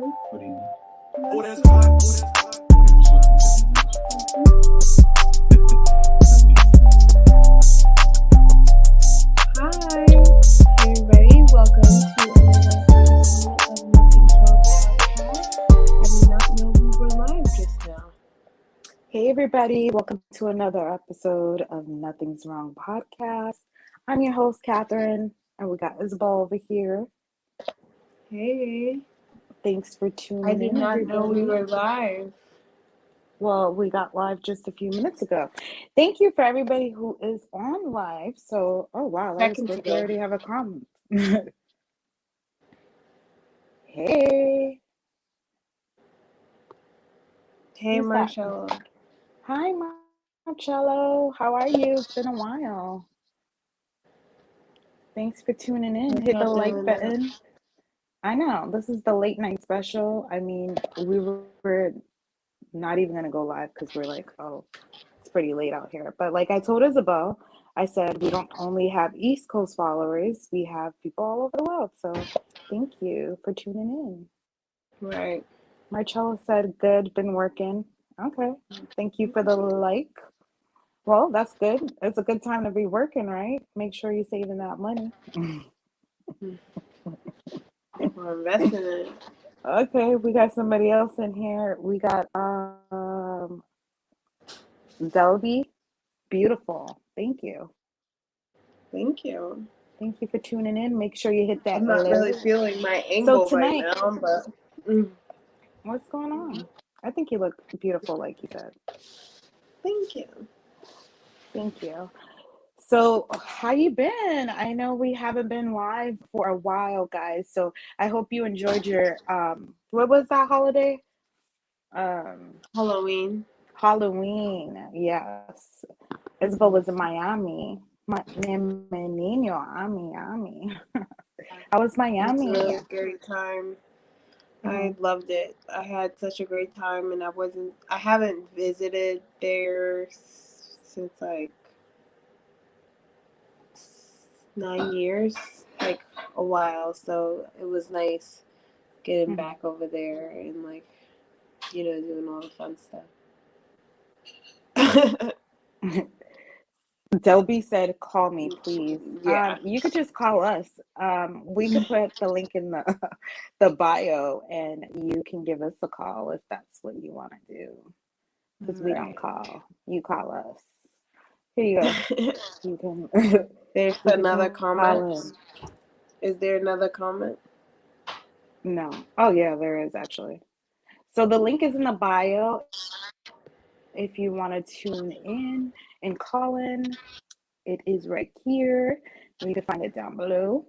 What do you mean? Oh, that's hot. Oh, that's hot. Hi, everybody. Welcome to another episode of Nothing's Wrong podcast. I did not know we were live just now. Hey, everybody. Welcome to another episode of Nothing's Wrong podcast. I'm your host, Catherine, and we got Isabel over here. Hey, Thanks for tuning I in, did not everybody. know we were live. Well, we got live just a few minutes ago. Thank you for everybody who is on live. So, oh, wow, that was Seconds quick. We ago. already have a comment. Hey. Hey, Who's that? Marcello. Hi, Marcello. How are you? It's been a while. Thanks for tuning in. What's Hit the like happening now? button. I know. This is the late night special. I mean, we were not even going to go live because we're like, oh, it's pretty late out here. But like I told Isabel, I said, we don't only have East Coast followers, we have people all over the world. So thank you for tuning in. Right. Marcella said, good, been working. Okay. Thank you for the like. Well, that's good. It's a good time to be working, right? Make sure you're saving that money. We're investing in it. Okay, we got somebody else in here. We got Delby. Beautiful. Thank you. Thank you. Thank you for tuning in. Make sure you hit that I'm not really like. feeling my angle tonight, right now, but what's going on? I think you look beautiful, like you said. thank you. Thank you. So, how you been? I know we haven't been live for a while, guys. So, I hope you enjoyed your what was that holiday? Halloween. Halloween. Yes. Isabel was in Miami. Menino, Miami. How was It's a Miami? really great time. I Mhm. loved it. I had such a great time, and I haven't visited there since like 9 years, like a while. So it was nice getting back over there and like, doing all the fun stuff. Delby said, "Call me, please." Yeah. You could just call us. We could put the link in the the bio, and you can give us a call if that's what you want to do. Because we don't Right. call, you call us. Here you go. You can. There's You can another call comment. in. Is there another comment? No. Oh yeah, there is actually. So the link is in the bio if you want to tune in and call in. It is right here. You can find it down below.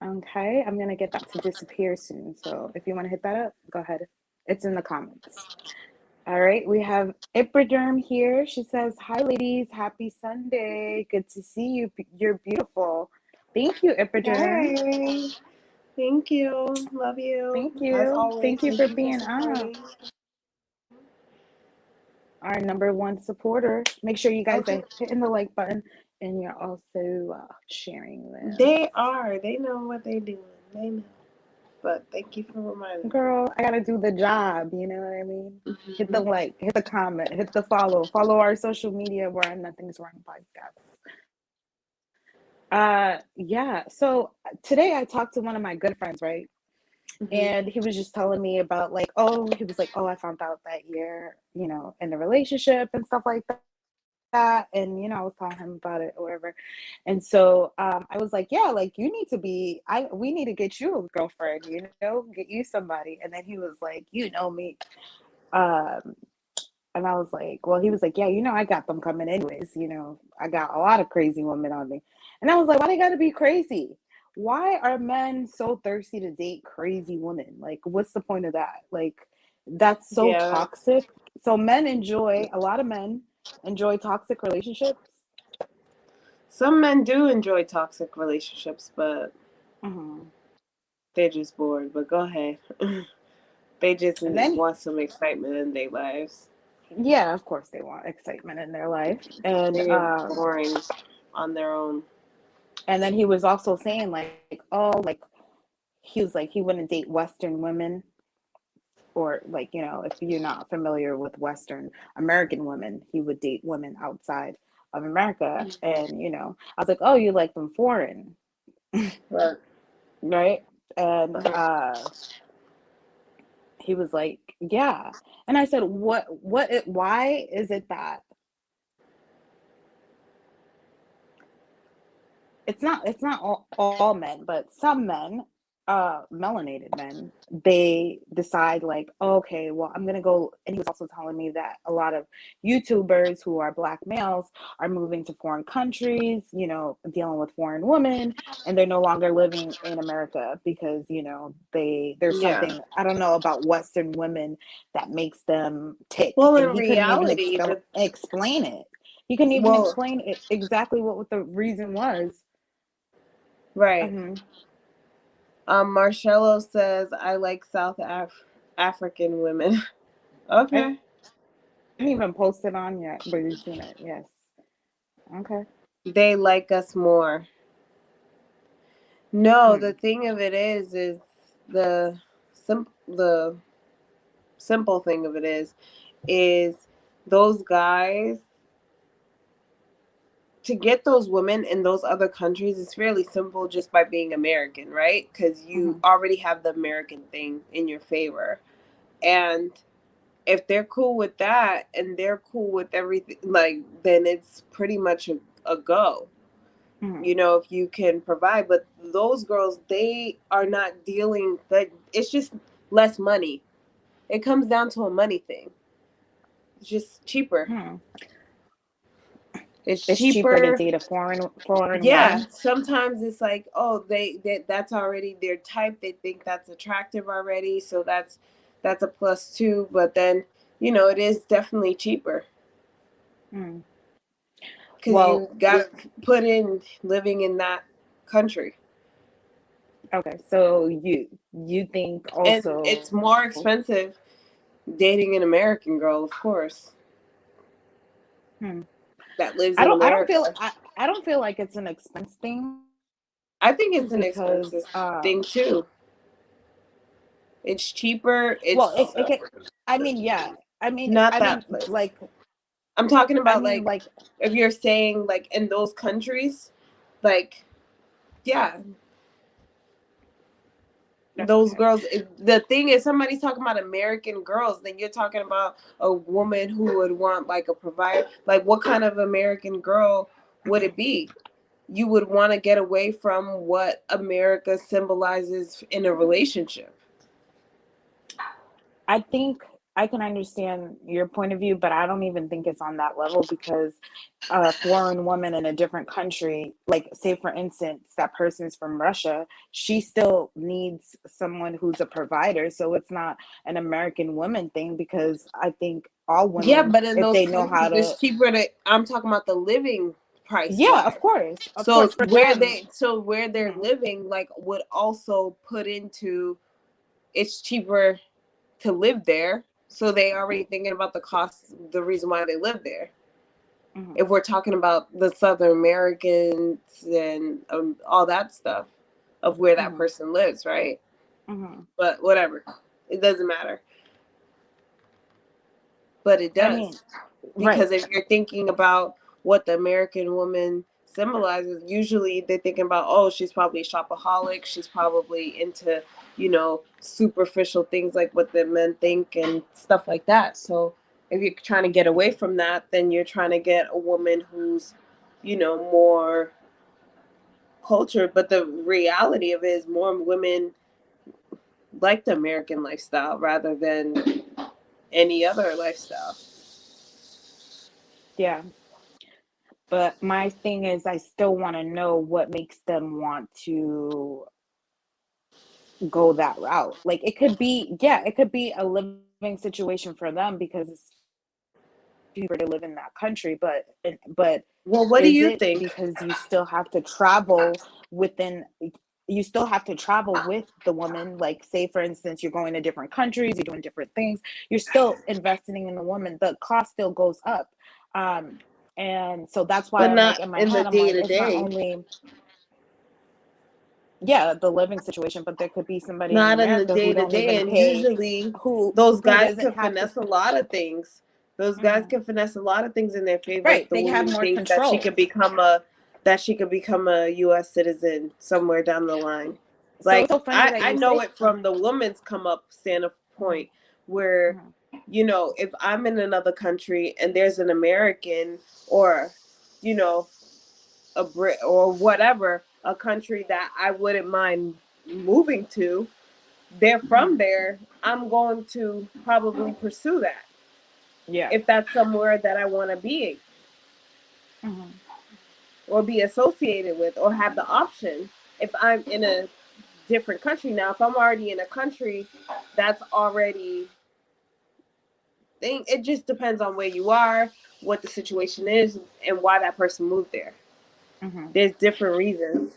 Okay, I'm gonna get that to disappear soon. So if you want to hit that up, go ahead. It's in the comments. All right, we have Ipriderm here. She says, "Hi, ladies. Happy Sunday. Good to see you. You're beautiful. Thank you, Ipriderm. Hey. Thank you. Love you. Thank As you. always, Thank you thank for you for being on. supporting. Our number one supporter. Make sure you guys Okay. are hitting the like button and you're also sharing this. They are. They know what they're doing. They know. But thank you for reminding Girl, I gotta do the job. You know what I mean? me. Hit the like, hit the comment, hit the follow. Follow our social media. We're on Nothing's Wrong podcast. Yeah. So today I talked to one of my good friends, right? And he was just telling me about like, oh, he was like, oh, I found out that you're, in a relationship and stuff like that. And I was telling him about it or whatever. And so I was like, yeah, like you need to be, we need to get you a girlfriend, get you somebody. And then he was like, me. Um, and I was like, well, he was like, yeah, I got them coming anyways. I got a lot of crazy women on me. And I was like, why they got to be crazy? Why are men so thirsty to date crazy women? Like, what's the point of that? Like, that's so Yeah. toxic. So a lot of men enjoy toxic relationships. Some men do enjoy toxic relationships, but Mhm. they're just bored. But go ahead. They just And then, want some excitement in their lives. yeah, of course, they want excitement in their life. And They get boring on their own. then he was also saying like, oh, like he was like he wouldn't date Western women. or like, if you're not familiar with Western American women, he would date women outside of America. And, I was like, oh, you like them foreign, Right. right? And he was like, yeah. And I said, why is it that it's not all men, but some men, melanated men, they decide like, okay, well, I'm gonna go. And he was also telling me that a lot of YouTubers who are black males are moving to foreign countries, dealing with foreign women, and they're no longer living in America because there's Yeah. something, I don't know, about Western women that makes them tick. Well, And in he couldn't even reality, explain it. He couldn't even well, explain it exactly what the reason was. right. Mhm. Marcello says, I like African women. I Okay. didn't even post it on yet, but you've seen it. Yes. Okay. They like us more. No, the Hmm. thing of it is the the simple thing of it is those guys, to get those women in those other countries is fairly simple just by being American, right? Because you Hmm. already have the American thing in your favor. And if they're cool with that and they're cool with everything, like, then it's pretty much a go. Hmm. If you can provide. But those girls, they are not dealing, that it's just less money. It comes down to a money thing. It's just cheaper. Hmm. It's It's cheaper to cheaper. date a foreign Yeah, woman. sometimes it's like, oh, that's already their type. They think that's attractive already, so that's a plus too. But then, it is definitely cheaper Hmm. because Well, you got put in living in that country. okay. So you think And also? it's more expensive dating an American girl, of course, Hmm. that lives I in don't. I don't America. feel. I don't feel like it's an expense thing I think it's an expensive because thing too. It's cheaper. well, It's it can. I mean, yeah. not I mean, that place. like. I'm talking I about, mean, like, like. if you're saying like in those countries, like, yeah, those Okay. girls. The thing is, somebody's talking about American girls, then you're talking about a woman who would want like a provider. Like, what kind of American girl would it be? You would want to get away from what America symbolizes in a relationship. I think I can understand your point of view, but I don't even think it's on that level because a foreign woman in a different country, like say for instance, that person's from Russia, she still needs someone who's a provider. So it's not an American woman thing because I think all Yeah, women, but in if those they know how countries, to, it's cheaper to. I'm talking about the living price yeah, wise. of So course, for where them. they so where they're Mhm, living, like, would also put into, it's cheaper to live there. So they already thinking about the cost, the reason why they live there. mhm, If we're talking about the Southern Americans and all that stuff of where that mhm, person lives, right? mhm. But whatever, it doesn't matter. But it I mean, does, right. because if you're thinking about what the American woman symbolizes, usually they're thinking about, oh, she's probably a shopaholic, she's probably into, superficial things like what the men think and stuff like that. So if you're trying to get away from that, then you're trying to get a woman who's, more cultured. But the reality of it is more women like the American lifestyle rather than any other lifestyle. Yeah. But my thing is, I still want to know what makes them want to go that route. Like it could be, yeah, it could be a living situation for them because it's cheaper to live in that country. But Well, what do is you it think? because you still have to travel within? You still have to travel with the woman. Like, say for instance, you're going to different countries, you're doing different things. You're still investing in the woman. The cost still goes up. Um, and so that's why But I'm like not in my in the head, I'm day like, to it's not day. only yeah, the living situation, but there could be somebody in Not in the America who day to don't day, even and pay, usually who those guys doesn't can have to. finesse a lot of things. Those guys Mhm. can finesse a lot of things in their favor if Right, the they have woman more thinks that control. she could become a U.S. citizen somewhere down the line. So it's Like so funny that I you know say. it from the woman's come up Mhm, standpoint, where mhm, if I'm in another country and there's an American or you know a Brit or whatever, a country that I wouldn't mind moving to, they're mhm. from there, I'm going to probably pursue that Yeah. if that's somewhere that I want to be Mhm, or be associated with or have the option. If I'm in a different country now, if I'm already in a country that's already it just depends on where you are, what the situation is, and why that person moved there. mhm. There's different reasons.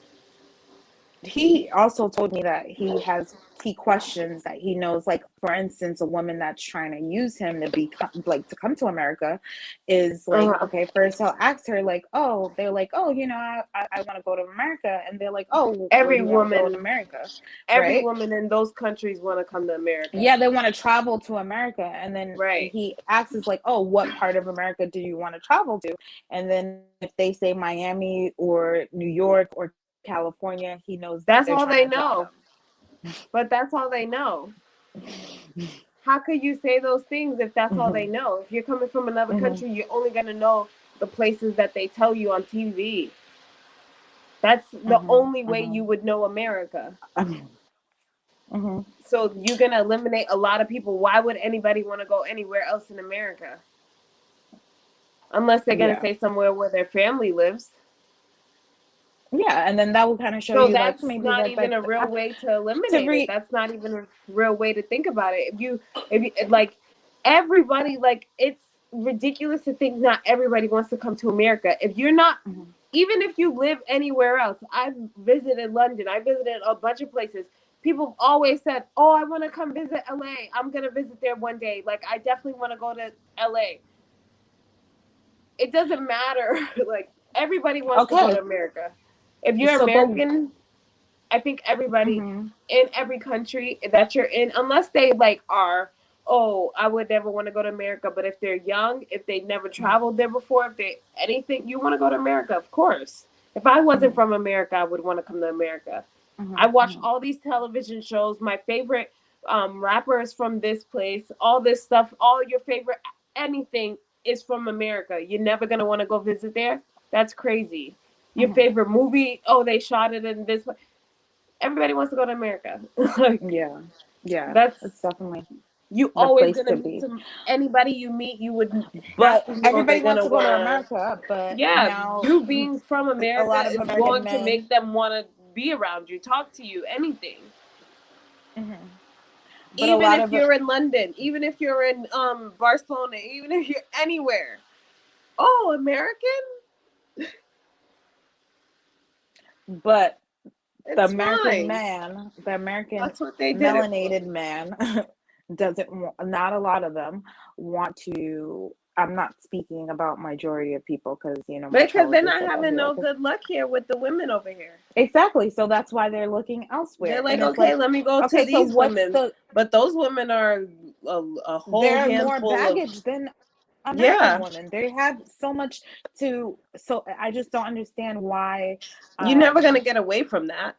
He also told me that he questions that he knows, like for instance, a woman that's trying to use him to be like to come to America is like, Uh-huh. okay, first he'll ask her like, oh, they're like, oh, I want to go to America, and they're like, oh, where Every do you want to go in woman, America, every right? woman in those countries want to come to America. Yeah, they want to travel to America, and then Right. he asks us like, oh, what part of America do you want to travel to? And then if they say Miami or New York or California, he knows that That's they're all they trying to drop know. But that's all they know. him. How could you say those things if that's all they Mhm, know? If you're coming from another mhm, country, you're only going to know the places that they tell you on TV. That's the mhm, only way you mhm, would know America. mhm. So you're going to eliminate a lot of people. Why would anybody want to go anywhere else in America? Unless they're going to Yeah, say somewhere where their family lives. yeah, and then that will kind of show So you like that's maybe not that even a real way to to eliminate it. read. That's not even a real way to think about it. If you like everybody, like it's ridiculous to think not everybody wants to come to America. If you're not, Mhm, even if you live anywhere else, I've visited London, I visited a bunch of places. People have always said, "Oh, I want to come visit LA. I'm gonna visit there one day. Like I definitely want to go to LA." It doesn't matter. Like everybody wants to go to okay, America. If you're so but American, I think everybody mhm, in every country that you're in, unless they like are, oh, I would never want to go to America. But if they're young, if they never traveled there before, if they anything, you want to go to America, of course. If I wasn't mhm, from America, I would want to come to America. I mhm, watch mhm, all these television shows. My favorite rappers from this place, all this stuff, all your favorite anything is from America. You're never gonna want to go visit there. That's crazy. Your mhm. favorite movie? Oh, they shot it in this. Everybody wants to go to America. Like Yeah, yeah, that's it's definitely you the always place gonna to meet be. some anybody you meet. You would have But to know they're everybody wants gonna to go to wanna. America, but Yeah, now you being from a America lot of is American going to men. make them wanna be around you, talk to you, anything. Mhm. But a Even lot if of you're in London, even if you're in Barcelona, even if you're anywhere. Oh, American? but It's fine. The American That's what they did it for. melanated man doesn't want, not a lot of them want to. I'm not speaking about majority of people because Because they're Marcellus is not like, oh, having he no like it. good luck here with the women over here. Exactly. So that's why they're looking They're elsewhere. like, And it's okay, like, let me go to okay, so these what's women. the But those women are a whole they're more handful of, baggage than American yeah. women. They have so much to so I just don't understand why You're never going to um get away from that.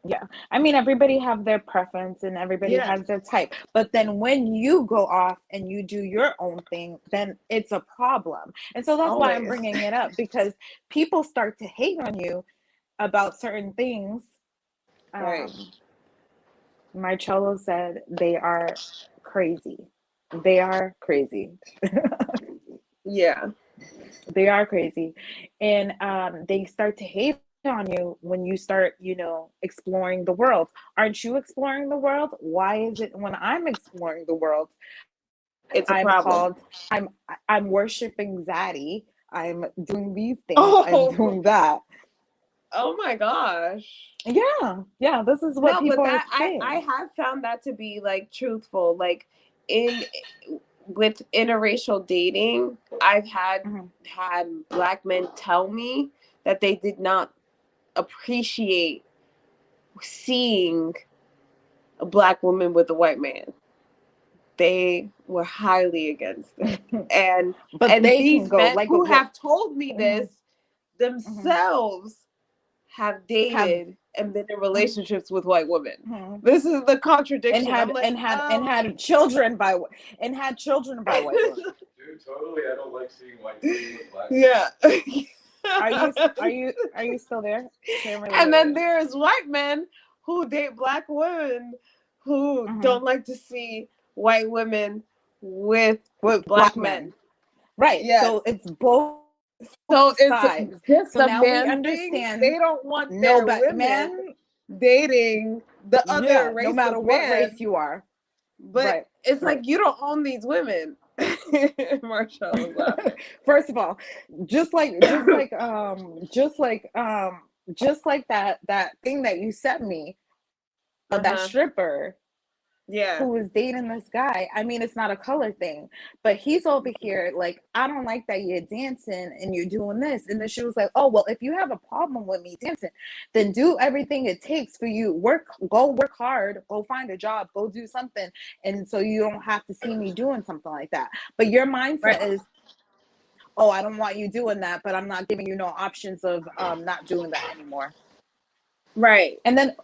yeah, I mean, everybody have their preference and everybody Yeah, has their type. But then when you go off and you do your own thing, then it's a problem. And so that's why I'm always. bringing it up because people start to hate on you about certain things. Right. Um, Marcello said they are crazy. They are crazy. Yeah. They are crazy. And they start to hate on you when you start, exploring the world. Aren't you exploring the world? Why is it when I'm exploring the world, It's a I'm problem. called, I'm I'm worshiping Zaddy. I'm doing these things. I'm Oh, doing that. oh my gosh. Yeah, yeah. This is what No, but people are that I saying. have found that to be like truthful. Like in with interracial dating, I've Mhm, had black men tell me that they did not appreciate seeing a black woman with a white man. They were highly against it. But And they these can go men like who what have told me this mhm. themselves have dated and been in Mhm. relationships with white women. Mhm. This is the and contradiction. I'm had like, and had and had children by and had children by white women. Dude, totally. I don't like seeing white women with black. yeah. Are you still there? Can't really And hear then you. there's white men who date black women who Mhm. don't like to see white women with With black men. Right. Yes. So it's both So it's sides. just So a now we man thing. understand They don't want no their but women man, dating the other yeah, no race matter of what race man. you are. But Right. it's Right. like you don't own these women. Marshall was laughing. First of all, just like that thing that you sent me of that Uh-huh. stripper Yeah. who was dating this guy. I mean, it's not a color thing, but he's over here like, I don't like that you're dancing and you're doing this. And then she was like, oh, well, if you have a problem with me dancing, then do everything it takes for you. Go work hard, go find a job, go do something. And so you don't have to see me doing something like that. But your mindset Right. is, oh, I don't want you doing that, but I'm not giving you no options of not doing that anymore. Right. And then,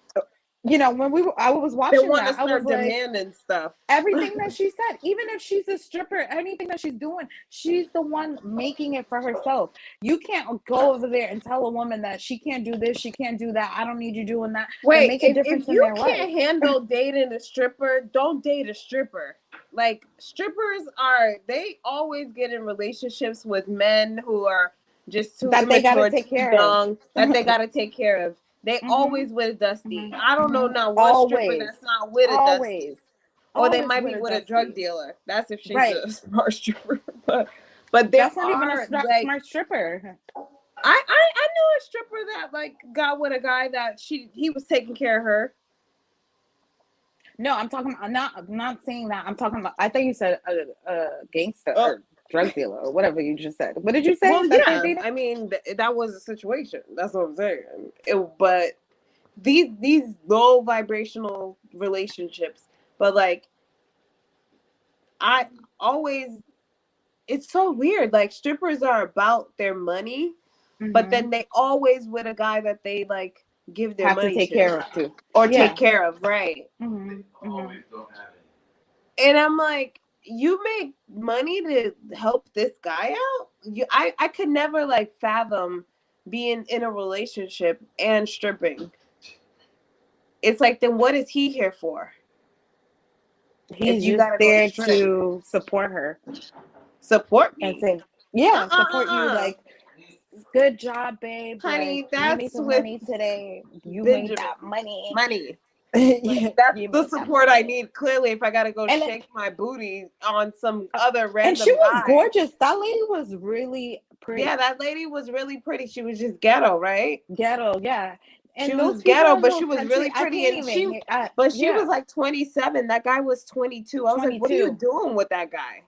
when I was They watching want to that, I was start like, demanding stuff. everything that she said, even if she's a stripper, anything that she's doing, she's the one making it for herself. You can't go over there and tell a woman that she can't do this, she can't do that. I don't need you doing that. Then Wait, make a if difference in you their life. can't handle dating a stripper, don't date a stripper. Like strippers they always get in relationships with men who are just too That they gotta immature, take too care of. young, that they gotta take care of. They Mhm. always with Dusty. Mhm. I don't know Mhm. now one stripper Always. that's not with a Dusty. Always. Or they Always might with be a with a drug dusty. dealer. That's if she's Right. a smart stripper. But there That's not even a are like smart stripper. I knew a stripper that like got with a guy that he was taking care of her. No, I'm not saying that. I'm talking about. I thought you said a gangster Oh, or drug dealer or whatever you just said. What did you say? well, That they're yeah. dating? I mean, that was a situation. That's what I'm saying. But these low vibrational relationships. But like, I always, it's so weird. Like strippers are about their money, but Mm-hmm. then they always with a guy that they like give their Have to money take to care of too. or take Yeah. care of, right? Mm-hmm. Always don't have it. And I'm like, you make money to help this guy out? I could never like fathom being in a relationship and stripping. It's like, then what is he here for? If He's you just gotta go there strip, to support her support and me, say, yeah, support you. uh, Like, good job, babe. honey. Like, you made That's some with money today. You made Benjamin. that money. Money. Yeah, Like that's you the made that support I money. need. Clearly, if I gotta go And shake my booty on some other and she random was guy. gorgeous. That lady was really pretty. Yeah, that lady was really pretty. She was just ghetto, right? Ghetto, yeah. She And those was people ghetto, have but no she was country. really I pretty, can't and even. she was Yeah, like 27. That guy was 22. I was like, what are you 22. doing with that guy?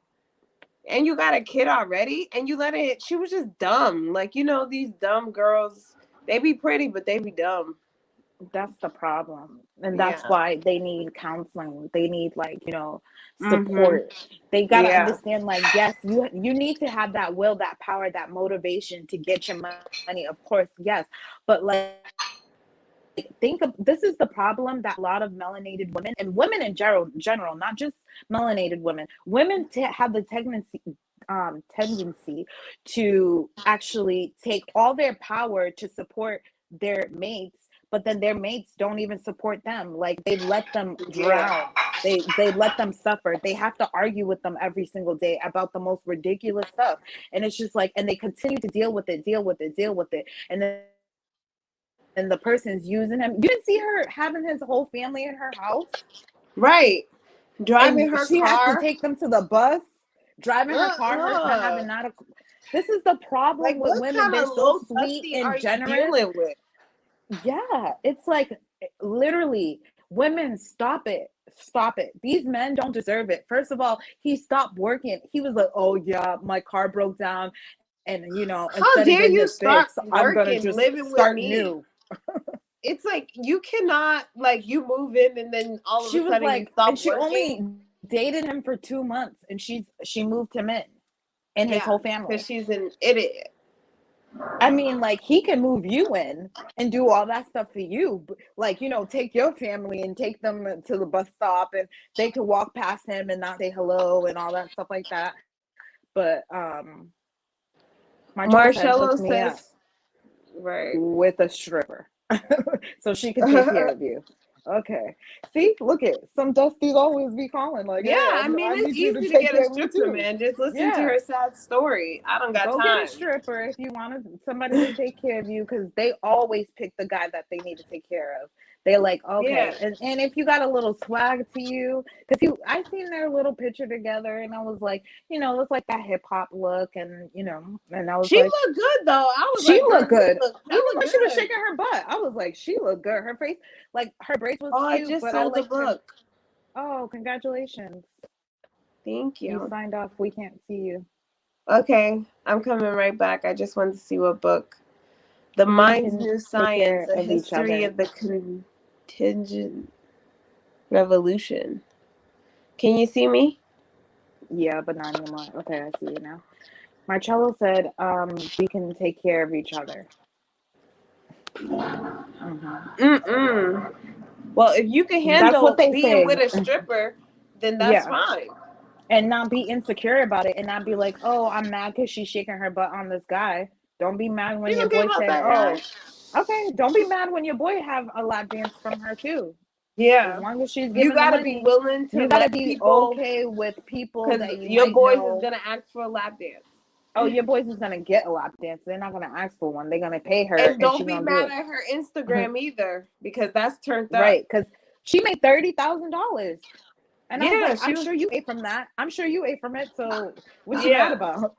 And you got a kid already, and you let it. She was just dumb. Like, these dumb girls. They be pretty, but they be dumb. That's the problem. And that's Yeah. why they need counseling. They need Mm-hmm. support. They got to Yeah. understand yes, you need to have that will, that power, that motivation to get your money, of course, yes. But think of this is the problem that a lot of melanated women and women in general, not just melanated women have the tendency to actually take all their power to support their mates, but then their mates don't even support them. Like, they let them Yeah. drown. They let them suffer. They have to argue with them every single day about the most ridiculous stuff. And it's just like, and they continue to deal with it. And then the person's using him. You didn't see her having his whole family in her house, Right. Driving and her she has to car. take them to the bus, driving her car, her not Uh-uh. having not a. This is the Like, problem with what women. kind They're of so low sweet dusty and are you generous. dealing with? Yeah, it's like, literally, women, stop it. Stop it. These men don't deserve it. First of all, he stopped working. He was like, oh yeah, my car broke down. And How instead of dare getting you it start fixed, I'm gonna working, just living with start me? new. it's like you cannot like you move in and then all of She a was sudden you like, stop and she working. only dated him for 2 months, and she moved him in, and his whole family. Because she's an idiot. I mean, like, he can move you in and do all that stuff for you. Like, you know, take your family and take them to the bus stop, and they can walk past him and not say hello and all that stuff like that. But Marcello hooked me up says, right. with a stripper so she can take care of you. Okay. See, look it. Some Dusties always be calling like, Yeah, hey, I mean, I it's need you easy to take get care a of me stripper, too. man. Just listen to Yeah. her sad story. I don't got Go time. get a stripper if you want somebody to take care of you, because they always pick the guy that they need to take care of. They're like, okay, Yeah. and if you got a little swag to you, because I seen their little picture together, and I was like, you know, it's like that hip hop look, and you know, and I was She like, looked good though. I was she like, looked girl, good. you Even look when she was good. shaking her butt, I was like, she looked good. Her face, like her braids was Oh, cute, I just but sold I the liked her. book. Oh, congratulations! Thank You you. signed off. We can't see you. Okay, I'm coming right back. I just wanted to see what book. The Mind's can New take care Science, A of each History other. of the Contingent Revolution. Can you see me? Yeah, but not anymore. Okay, I see you now. Marcello said, we can take care of each other. Mm-mm. Well, if you can That's handle what they being say. with a stripper, then that's Yeah. fine. And not be insecure about it, and not be like, oh, I'm mad because she's shaking her butt on this guy. Don't be mad when You your don't care boy about said, that oh, guy. okay. Don't be mad when your boy have a lap dance from her too. Yeah. As long as she's You giving the gotta be money, willing to you gotta let be people, okay with people because that you your might boys is know. gonna ask for a lap dance. Oh, your boys is gonna get a lap dance. They're not gonna ask for one. They're gonna pay her, And and she's don't be gonna do mad it. at her Instagram either, because that's turned up. Right, because she made $30,000. And I was Yeah, like, I'm sure you ate from that. I'm sure you ate from it. So what you mad Yeah. about?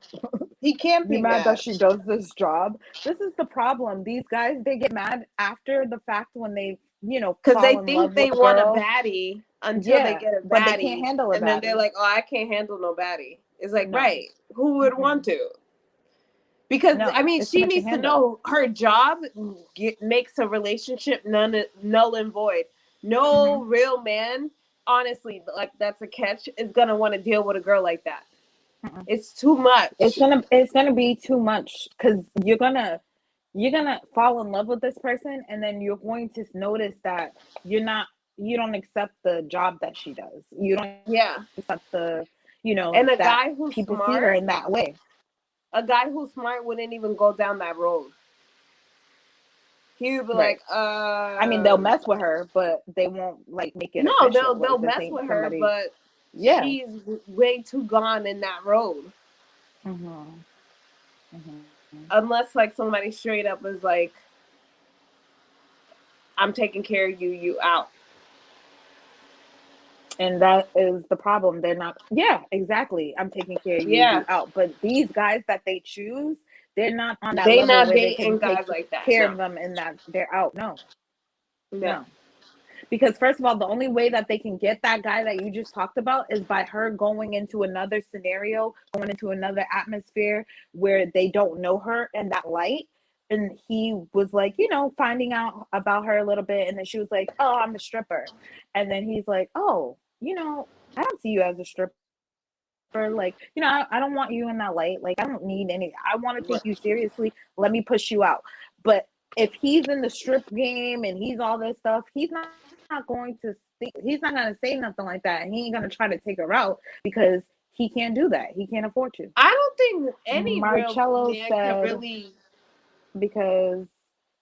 He can't You be mad that mad. she does this job? This is the problem. These guys, they get mad after the fact when they, you know, Because they fall in love think they with a want a girl. baddie until they Yeah, get a but they can't baddie. handle a And then they're baddie. like, oh, I can't handle no baddie. It's like, No. right. Who would Mm-mm. want to? Because, No, I mean, it's too she much to needs to handle. know her job makes a relationship null and void. No real man, honestly, like that's a catch, is going to want to deal with a girl like that. Mm-mm. It's too much. It's gonna be too much, because you're gonna fall in love with this person, and then you're going to notice that you don't accept the job that she does. You don't Yeah. accept the, you know, And a that guy who's people see her smart, in that way. a guy who's smart wouldn't even go down that road. He would be Right. like, I mean, they'll mess with her, but they won't like make it no, official. they'll Like this mess ain't with her, somebody. but Yeah. she's way too gone in that road. Unless like somebody straight up is like, I'm taking care of you, you out. And that is the problem. They're not. Yeah, exactly. I'm taking care of you, Yeah. you out. But these guys that they choose, they're not on that They level not where they dating can take guys like that. care No. of them and that they're out. No. No. Because first of all, the only way that they can get that guy that you just talked about is by her going into another scenario, going into another atmosphere where they don't know her in that light. And he was like, you know, finding out about her a little bit. And then she was like, oh, I'm a stripper. And then he's like, oh, you know, I don't see you as a stripper. Like, you know, I don't want you in that light. Like, I don't need any. I want to take you seriously. Let me push you out. But if he's in the strip game and he's all this stuff, he's not going to he's not going to say nothing like that, and he ain't going to try to take her out because he can't do that. He can't afford to. I don't think any Marcello real man said can really, because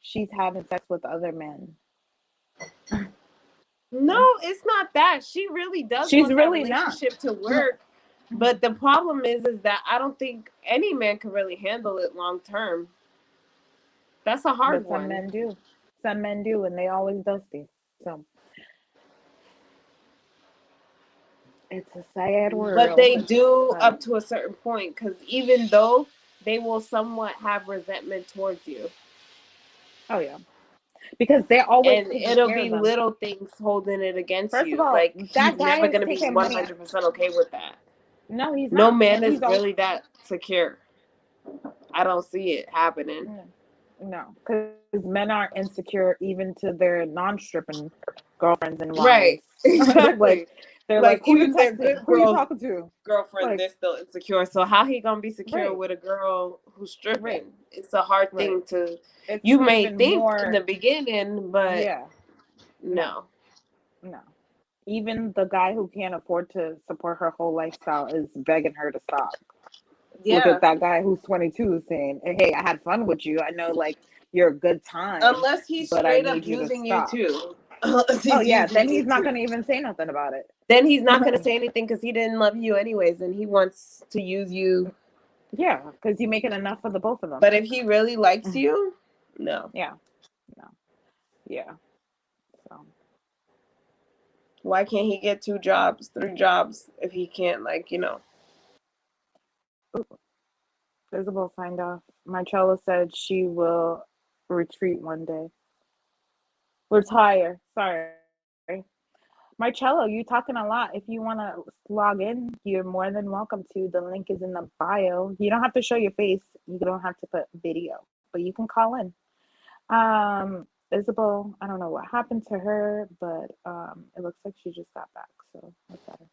she's having sex with other men. No, it's not that. She really does She's want really that not. relationship to work. But the problem is that I don't think any man can really handle it long term. That's a hard But some one. men do. Some men do, and they always dusty. So it's a sad world. But they do up to a certain point, because even though they will somewhat have resentment towards you. Oh yeah, because they're always and taking it'll care be of them. little things holding it against First you. of all, Like that he's guy never is gonna be taking 100% okay with that. No, he's not. No man And is he's really that secure. I don't see it happening. No, because men are insecure even to their non-stripping girlfriends and Right. wives. Exactly. Like they're Like, like, "Who you even their texting? good Who you girls, talking to?" girlfriends, Like, they're still insecure. So how he gonna be secure right, with a girl who's right, stripping? It's a hard right. thing to. It's You may even think in more. the beginning, but Yeah, no, no. no. Even the guy who can't afford to support her whole lifestyle is begging her to stop. Look Yeah. at that guy who's 22 saying, "Hey, I had fun with you. I know, like, you're a good time, Unless he's but I straight up need you to using you stop." too. Unless Oh he's yeah, using then you he's not too. gonna even say nothing about it. Then he's not gonna say anything because he didn't love you anyways, and he wants to use you. Yeah, because you're making enough for the both of them. But if he really likes you, no. Yeah, no, yeah. So Why can't he get 2 jobs, 3 jobs if he can't, like, Isabel signed off. Marcella said she will retreat one day. Retire. Sorry. Marcello, you talking a lot. If you want to log in, you're more than welcome to. The link is in the bio. You don't have to show your face. You don't have to put video, but you can call in. Isabel, I don't know what happened to her, but it looks like she just got back. So that's better.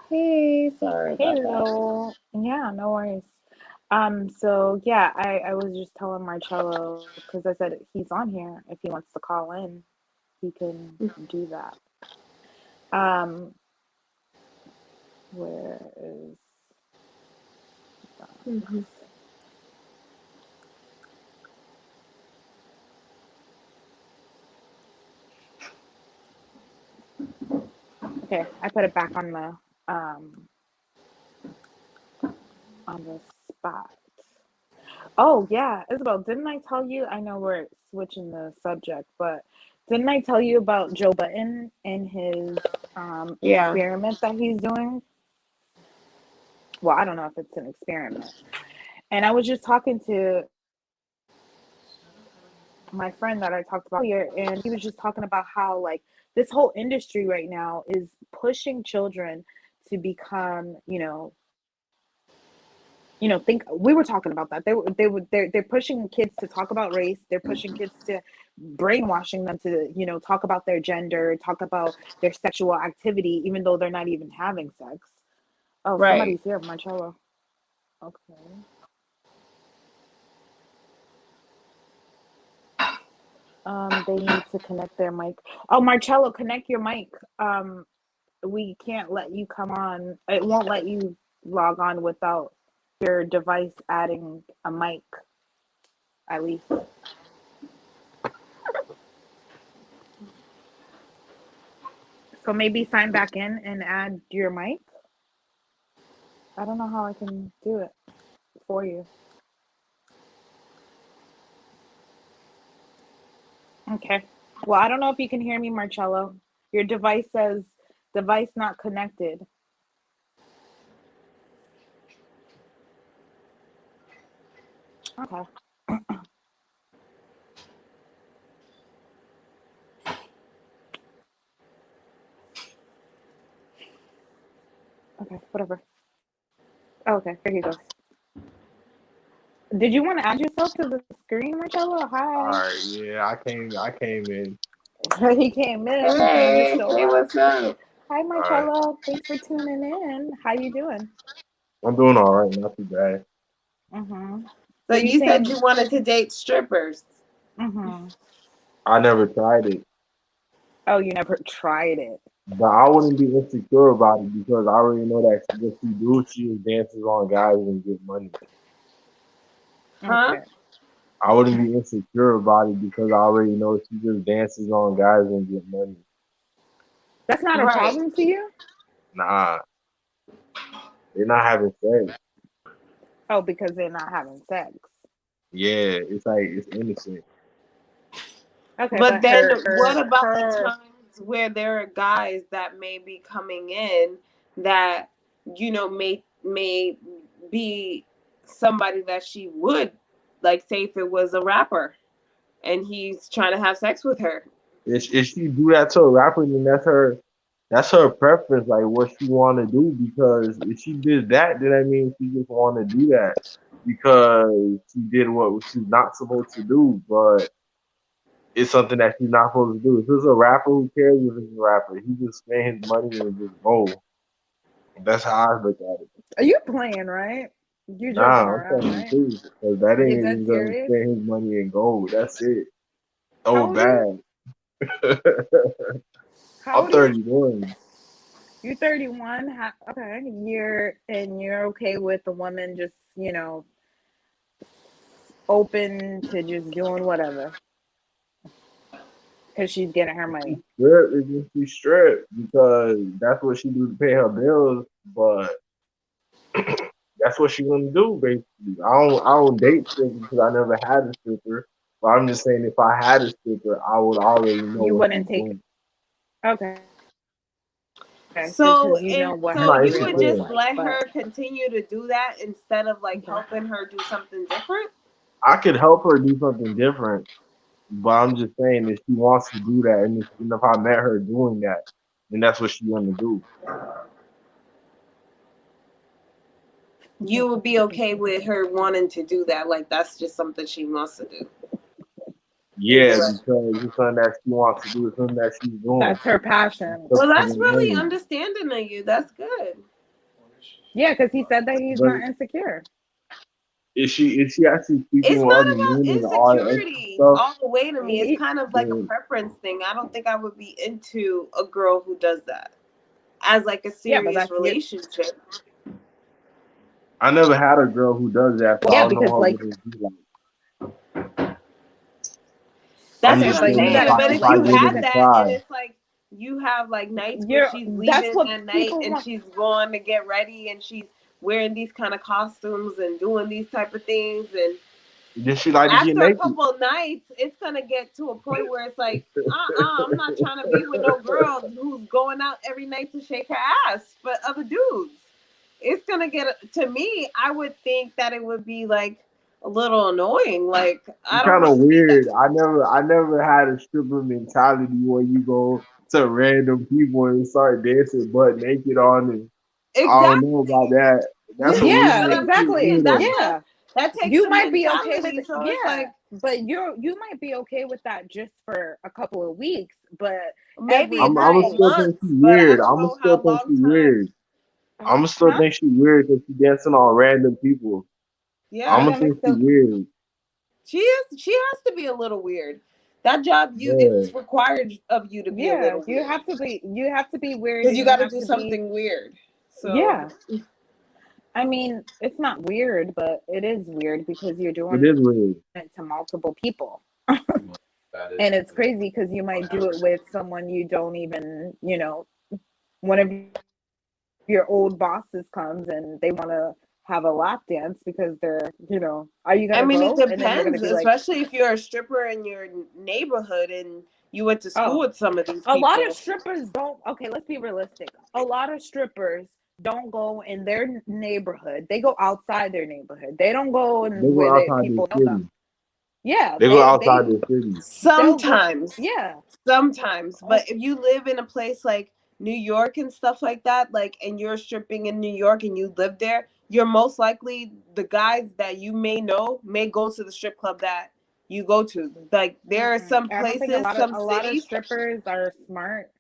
hey, sorry about that. Hello. Yeah, no worries. So yeah, I was just telling Marcello because I said he's on here. If he wants to call in, he can do that. Um, where is Mm-hmm. okay? I put it back on the spot. Oh yeah, Isabel, didn't I tell you? I know we're switching the subject, but didn't I tell you about Joe Button and his Yeah. experiment that he's doing? Well, I don't know if it's an experiment. And I was just talking to my friend that I talked about earlier, and he was just talking about how like this whole industry right now is pushing children to become, think we were talking about that. They're pushing kids to talk about race. They're pushing kids to brainwashing them to, talk about their gender, talk about their sexual activity, even though they're not even having sex. Oh, Right. somebody's here, Marcello. Okay. They need to connect their mic. Oh, Marcello, connect your mic. We can't let you come on. It won't let you log on without your device adding a mic, at least. So maybe sign back in and add your mic. I don't know how I can do it for you. Okay. Well, I don't know if you can hear me, Marcello. Your device says device not connected. Okay. Okay, whatever. Oh, okay, here he goes. Did you want to add yourself to the screen, Marcello? All Hi. right, yeah, I came in. He came in. He just Hey, showed hey, up. what's up? Hi, All right, Marcello. Thanks for tuning in. How you doing? I'm doing all right, not too bad. Mm-hmm. So So you you said saying, you wanted to date strippers. mm-hmm. I never tried it, Oh, you never tried it. but I wouldn't be insecure about it because I already know that what she do, she just dances on guys and get money. Huh? Okay. I wouldn't be insecure about it because I already know she just dances on guys and get money. That's not a Right. problem for you? Nah, they're not having sex. Oh, because they're not having sex. Yeah, it's like it's innocent. Okay, But but then her what her about the her times where there are guys that may be coming in that, may be somebody that she would, like, say if it was a rapper and he's trying to have sex with her. If she do that to a rapper, then that's her preference, like what she want to do. Because if she did that, then that means she just want to do that. because she did what she's not supposed to do, but it's something that she's not supposed to do. If it's a rapper, who cares if it's a rapper? He just spend his money and just go. That's how I look at it. Are you playing, right? You joking Nah, I'm around, telling you right? too. Because that You ain't dead just gonna serious? spend his money and go. That's it. How So old are you? bad. How I'm old are you? 31. You're 31. Okay, you're okay with the woman just open to just doing whatever because she's getting her money. Strip is just be stripped because that's what she do to pay her bills. But that's what she gonna do basically. I don't date strippers because I never had a stripper. But I'm just saying if I had a stripper, I would already know You what she's wouldn't take it. doing. Okay. Okay, So because you know and what I'm her so not you career would looks just insecure. like, let but her continue to do that instead of like okay. helping her do something different? I could help her do something different, but I'm just saying if she wants to do that, and if I met her doing that, then that's what she want to do. You would be okay with her wanting to do that, like that's just something she wants to do. Yeah, Indirect. because it's something that she wants to do. It's something that she's doing. That's her passion. Stuff Well, to that's get really money. understanding of you. That's good. Yeah, because he said that he's But not insecure. is she actually speaking It's with not other men about and all that extra insecurity stuff? all the way to me. It's He, kind of like a Then preference thing. I don't think I would be into a girl who does that as like a yeah, but serious that's your relationship. I never had a girl who does that, so I yeah, don't know because how like would it be like. That's I'm okay, what just I'm but you saying saying. gotta But know, if if like I you gave had it listen, a that and try, it's like you have like nights where you're she's that's leaving what at night people and want. she's going to get ready and she's wearing these kind of costumes and doing these type of things, and then she like to get after a naked. couple of nights it's gonna get to a point where it's like I'm not trying to be with no girl who's going out every night to shake her ass for other dudes. It's gonna get to me. I would think that it would be like a little annoying. Like I It's don't kind of want to see that. weird. I never had a stripper mentality where you go to random people and start dancing butt naked on and I don't know about Exactly. that. That's a You see Yeah, weird. what That's I'm too saying? exactly. weird. Yeah. That takes You some might be okay with mentality. it. So it's Yeah. like But you might be okay with that just for a couple of weeks, but maybe every a I'ma couple night, still think months, she but I weird. don't I'ma know still how think she long time. weird. I'ma still huh? think she weird because she dancing on random people. You're Yeah, I'ma gonna think she still weird. she is. She has to be a little weird. That job, Yeah. it's required of you to be a yeah, little weird you have to be weird because you and you got to have do to be something weird. So yeah. I mean, it's not weird, but it is weird because you're It doing is weird. it to multiple people. That is And it's the crazy because you might do it 100%. with someone you don't even, one of your old bosses comes and they want to have a lap dance because are you I gonna mean, it go? And then you're gonna depends, be like, especially if you're a stripper in your neighborhood and you went to school oh, with some of these a lot of people. strippers don't. Okay, let's be realistic. A lot of strippers don't go in their neighborhood. They go outside their neighborhood. They don't go They in go where outside the people know city. them. Yeah, They go outside the city. they'll go. Sometimes, Yeah. sometimes, Oh, but if you live in a place like New York and stuff like that, like, and you're stripping in New York and you live there, you're most likely the guys that you may know may go to the strip club that you go to. Like, there are some I don't think a places, lot of some a lot of cities. strippers are smart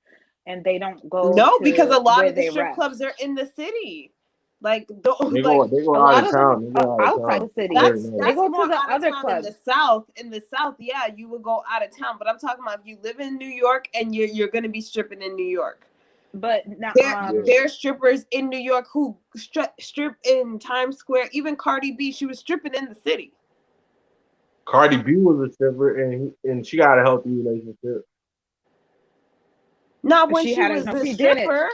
and they don't go No, because to a lot where of the they strip rest. clubs are in the city. Like, They go like they go A out lot of of them town. They are go out of outside town the city. every that's night. They that's go more to the out of other town in clubs. the south. In the south, yeah, you would go out of town. But I'm talking about if you live in New York and you're gonna be stripping in New York. But now, Yeah. There are strippers in New York who strip in Times Square. Even Cardi B, she was stripping in the city. Cardi B was a stripper and she got a healthy relationship. Not when she she had a was no, the she didn't. stripper.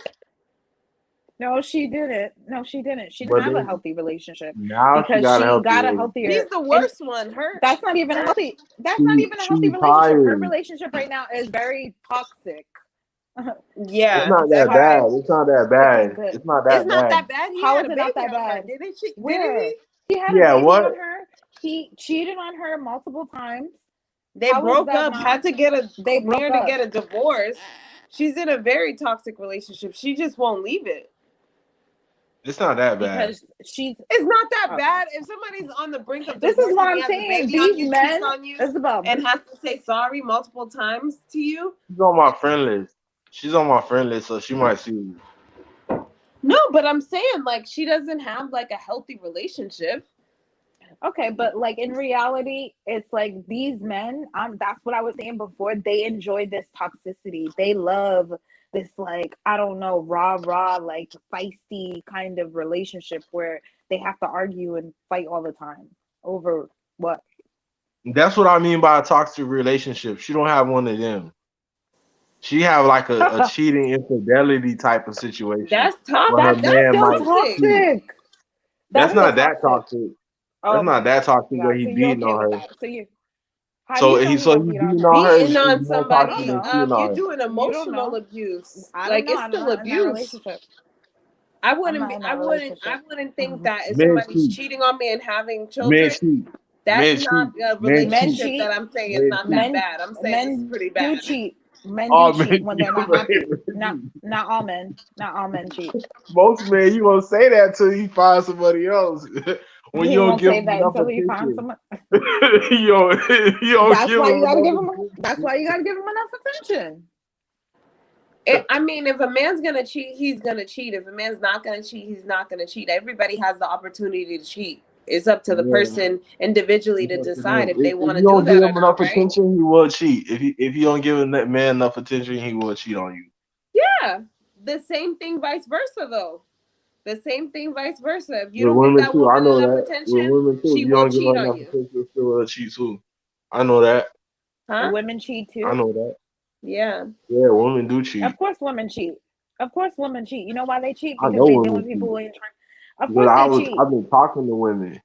No, she didn't. No, she didn't. She didn't But have a then healthy relationship now she because got a she healthy got a relationship. She's healthier the and worst one. that's not even a Her. healthy that's not She even a she healthy relationship. Her retired. relationship right now is very toxic. It's Yeah, not It's that toxic. bad. okay. It's not that Okay, bad. good. It's not It's that not bad. that bad. He How had is a it not baby that on her, bad? didn't she? Didn't Where? he? He had a Yeah, baby what? on her. He cheated on her multiple times. They How is broke that up. not? Had to get a They broke near to up. get a divorce. She's in a very toxic relationship. She just won't leave it. It's not that bad. because she's. It's not that Okay. bad. If somebody's on the brink of This divorce is what and I'm he has a saying. baby on These you, men, cheats on you, Isabel. and has to say sorry multiple times to you. She's on my friend list. She's on my friend list, so she might see you. No, but I'm saying like she doesn't have like a healthy relationship. Okay, but like in reality, it's like these men, that's what I was saying before. They enjoy this toxicity. They love this, like, I don't know, rah, like feisty kind of relationship where they have to argue and fight all the time over what? That's what I mean by a toxic relationship. She don't have one of them. She have like a cheating infidelity type of situation That's top. where her That's man Still might toxic. cheat. toxic. That That's is not that toxic. toxic. Oh That's not my that toxic where God. he So you're beating okay on with her. that. How do So you know he he so don't he beat on beating her? on her Beating is on more I toxic don't somebody, than know. cheating you're on her. doing You don't emotional know. abuse. I don't Like know. it's I'm still not in that abuse. relationship. I I'm wouldn't not be. in I that wouldn't. relationship. I wouldn't think that if Men somebody's cheat. cheating on me and having Men children, cheat. that's Men not cheat. a Men Men cheat. relationship cheat. that I'm saying is Men not cheat. that Men bad. I'm saying it's men pretty do bad. cheat. Men do All cheat men when cheat. they're not happy. Not all men. Not all men cheat. Most men, you gonna say that till you find somebody else. When you He don't won't give say them that enough until he finds attention. someone. You don't That's give why them you gotta enough give him. That's attention. why you gotta give him enough attention. I mean, if a man's gonna cheat, he's gonna cheat. If a man's not gonna cheat, he's not gonna cheat. Everybody has the opportunity to cheat. It's up to the Yeah. person individually to It's up to decide them. if they If want to you do don't give that or him enough not, right? attention, he will cheat. If you don't give that man enough attention, he will cheat on you. Yeah. The same thing, vice versa, though. The same thing, vice versa. If you With don't give women that too, I woman know enough that. With attention, women too, she if you will don't give her cheat on enough you. attention, she will cheat too. I know that. Huh? Women cheat I too. know that. Yeah. Yeah, women do cheat. Of course, women cheat. Of course, women cheat. You know why they cheat? I Because know they deal with women people cheat who ain't trying. Of because course, they cheat. I've been talking to women.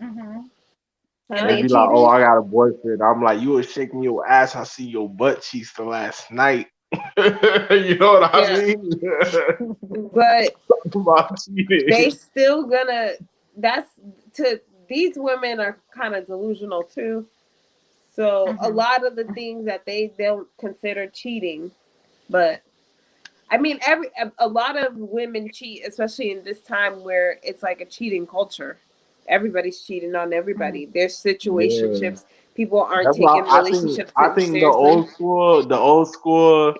hmm And They Huh? they be like, "Oh, cheated. I got a boyfriend." I'm like, "You was shaking your ass. I see your butt cheeks the last night." You know what I Yeah. mean? But About cheating. they still gonna, that's to, these women are kind of delusional too. So a hmm lot of the things that they don't consider cheating, but I mean, a lot of women cheat, especially in this time where it's like a cheating culture. Everybody's cheating on hmm everybody. There's Yeah. situationships. People aren't That's why taking relationships I think seriously. the old school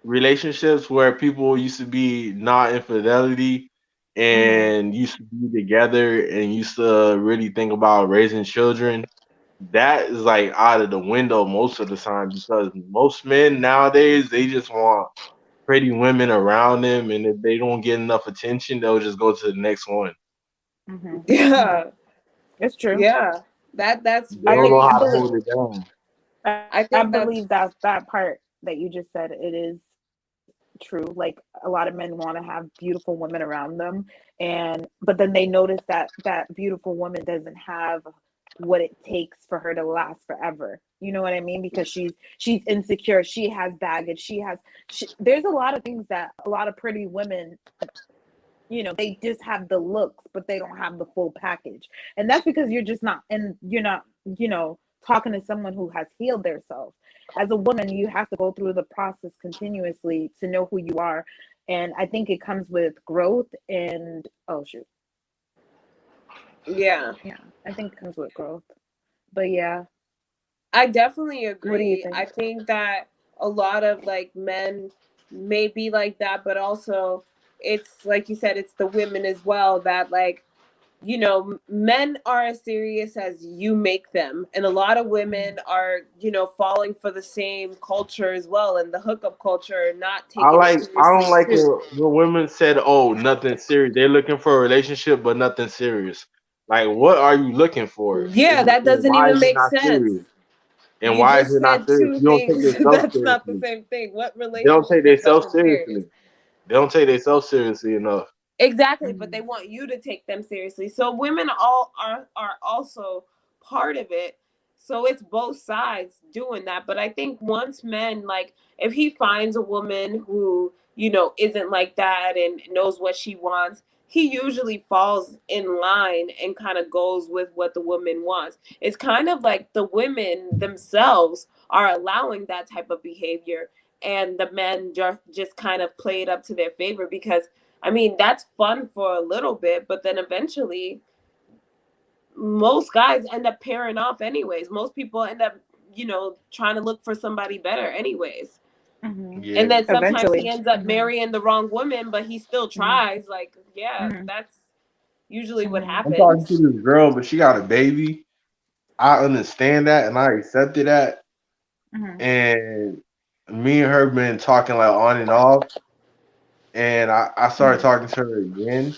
relationships where people used to be not infidelity hmm and used to be together and used to really think about raising children. That is like out of the window most of the time because most men nowadays they just want pretty women around them, and if they don't get enough attention, they'll just go to the next one. hmm hmm Yeah, It's true. yeah. That's They don't know I how to believe. very. hold it down. I I think believe that's that that part that you just said, it is true. Like a lot of men want to have beautiful women around them, and but then they notice that that beautiful woman doesn't have what it takes for her to last forever. You know what I mean? Because she's insecure. She has baggage. There's a lot of things that a lot of pretty women, they just have the looks, but they don't have the full package. And that's because you're not, talking to someone who has healed themselves. As a woman, you have to go through the process continuously to know who you are. And I think it comes with growth and, oh, shoot. yeah. Yeah, I think it comes with growth. But yeah, I definitely what do you agree. I think? think that a lot of like men may be like that, but also it's like you said, it's the women as well that like, men are as serious as you make them. And a lot of women are, falling for the same culture as well and the hookup culture and not taking it I don't seriously like too. when women said, "Oh, nothing serious." They're looking for a relationship, but nothing serious. Like, what are you looking for? Yeah, that doesn't Why is even it make not sense. serious? And You why is just it not said serious? two You don't take things. yourself That's not the seriously. same thing. What They don't take relationship is themselves nothing serious? seriously. They don't take themselves seriously enough. Exactly, but they Mhm. want you to take them seriously. So women all are also part of it. So it's both sides doing that. But I think once men like if he finds a woman who, isn't like that and knows what she wants, he usually falls in line and kind of goes with what the woman wants. It's kind of like the women themselves are allowing that type of behavior and the men just kind of play it up to their favor because I mean, that's fun for a little bit, but then eventually most guys end up pairing off anyways. Most people end up, trying to look for somebody better anyways. Hmm. Yeah. And then sometimes he Eventually. ends up Hmm. marrying the wrong woman, but he still tries. Like, yeah, Hmm. that's usually what Hmm. I'm talking happens. to this girl, but she got a baby. I understand that and I accepted that. Hmm. And me and her been talking like on and off. And I started Hmm. talking to her again.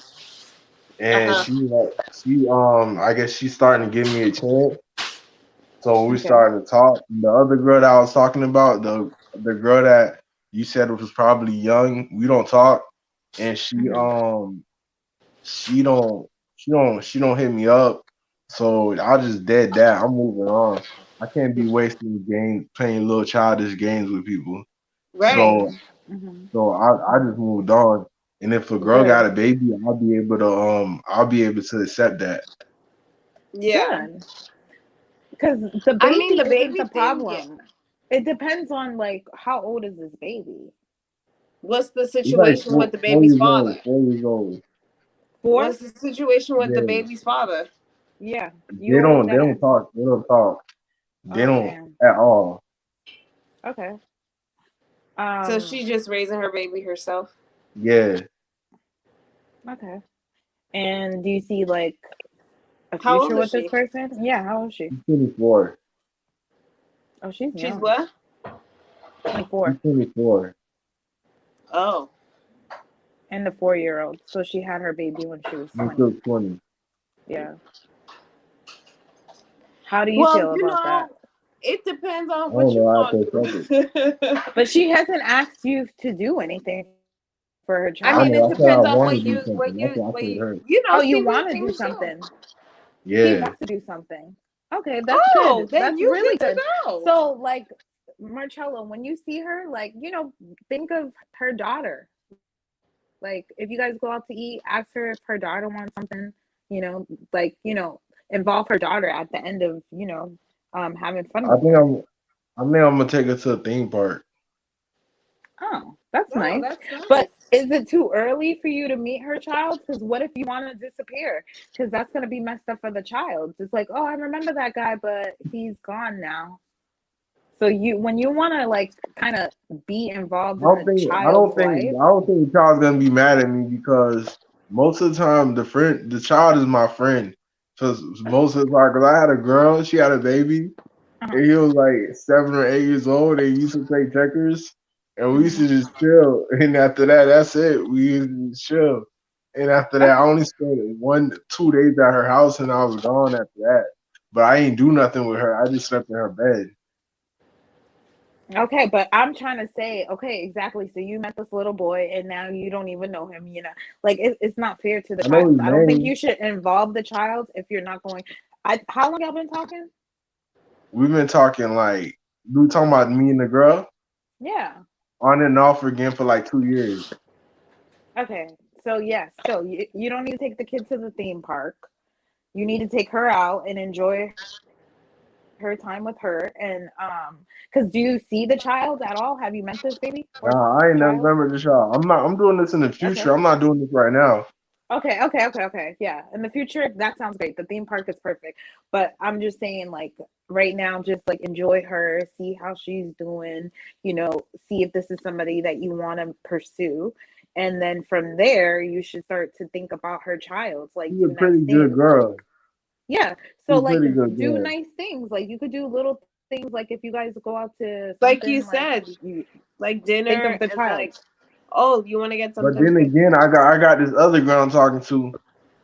And Uh-huh. she I guess she's starting to give me a chance. So we Okay. started to talk. The other girl that I was talking about, the girl that you said was probably young, we don't talk. And Hmm. she don't hit me up. So I just dead that. I'm moving on. I can't be wasting games playing little childish games with people. Right. So Hmm. so I just moved on. And if a girl got Good. a baby, I'll be able to accept that. Yeah. Good. Because the I mean, baby the isn't baby the thing, yeah. problem. It depends on like how old is this baby? What's the It's like situation with four, the four baby's years father? old, 4 years old. 4? What's the situation with the Yeah. baby's father? Yeah. They You always don't they gotta don't ask. talk. They don't talk. They Oh don't damn. at all. Okay. So Um. she's just raising her baby herself. Yeah. Okay. And do you see like a How future old is with this she? person? Yeah. How old is she? He's 24. Oh, she's She's young. what? He's 24. 24. Oh. And the 4-year-old. So she had her baby when she was He's 20. still 20. Yeah. How do you Well, feel about that? it depends I on don't what you know how want to accept it. to do. But she hasn't asked you to do anything for her I I child. mean, know. it I said I depends on want to what do you, something. That's what I told her. Oh, you see what want to do things go. something. He Yeah. wants to do something. Okay, that's Oh, good. then That's you really good to good. go. So, like, Marcello, when you see her, like, think of her daughter. Like, if you guys go out to eat, ask her if her daughter wants something, you know, like, involve her daughter at the end of, having fun I with think her. I'm. I think I'm gonna take her to a theme park. Oh, that's Oh, nice. that's But nice. is it too early for you to meet her child? Because what if you want to disappear? Because that's going to be messed up for the child. It's like, oh, I remember that guy, but he's gone now. So when you want to like kind of be involved I in don't the think. I child's don't think. life. I don't think the child's gonna be mad at me because most of the time the child is my friend. Because most of the time, because I had a girl, she had a baby, Uh-huh. and he was like 7 or 8 years old. And he used to play checkers, and we used Hmm. to just chill. And after that, that's it. We used to just chill. And after that, I Okay. only spent 1, 2 days at her house, and I was gone after that. But I ain't do nothing with her. I just slept in her bed. Okay, but I'm trying to say, okay, exactly. So you met this little boy, and now you don't even know him. Like it's not fair to the I know child. his I don't think name. you should involve the child if you're not going. How long y'all been talking? We've been talking like we were talking about me and the girl Yeah. on and off again for like 2 years. Okay. So yes, so you don't need to take the kid to the theme park. You need to take her out and enjoy her time with her. And because do you see the child at all? Have you met this baby or I ain't never child? remember this y'all. I'm not. I'm doing this in the Okay. future. I'm not doing this right now. Okay. Yeah. In the future, that sounds great. The theme park is perfect. But I'm just saying, like, right now, just like enjoy her, see how she's doing, see if this is somebody that you want to pursue. And then from there, you should start to think about her child, like She's a do nice pretty good things. girl. Yeah. So She's a like pretty good do girl. nice things. Like you could do little things like if you guys go out to Like you something like said, you like think dinner of the and child. like, oh, you want to get But something then for again, I got this other girl I'm talking to.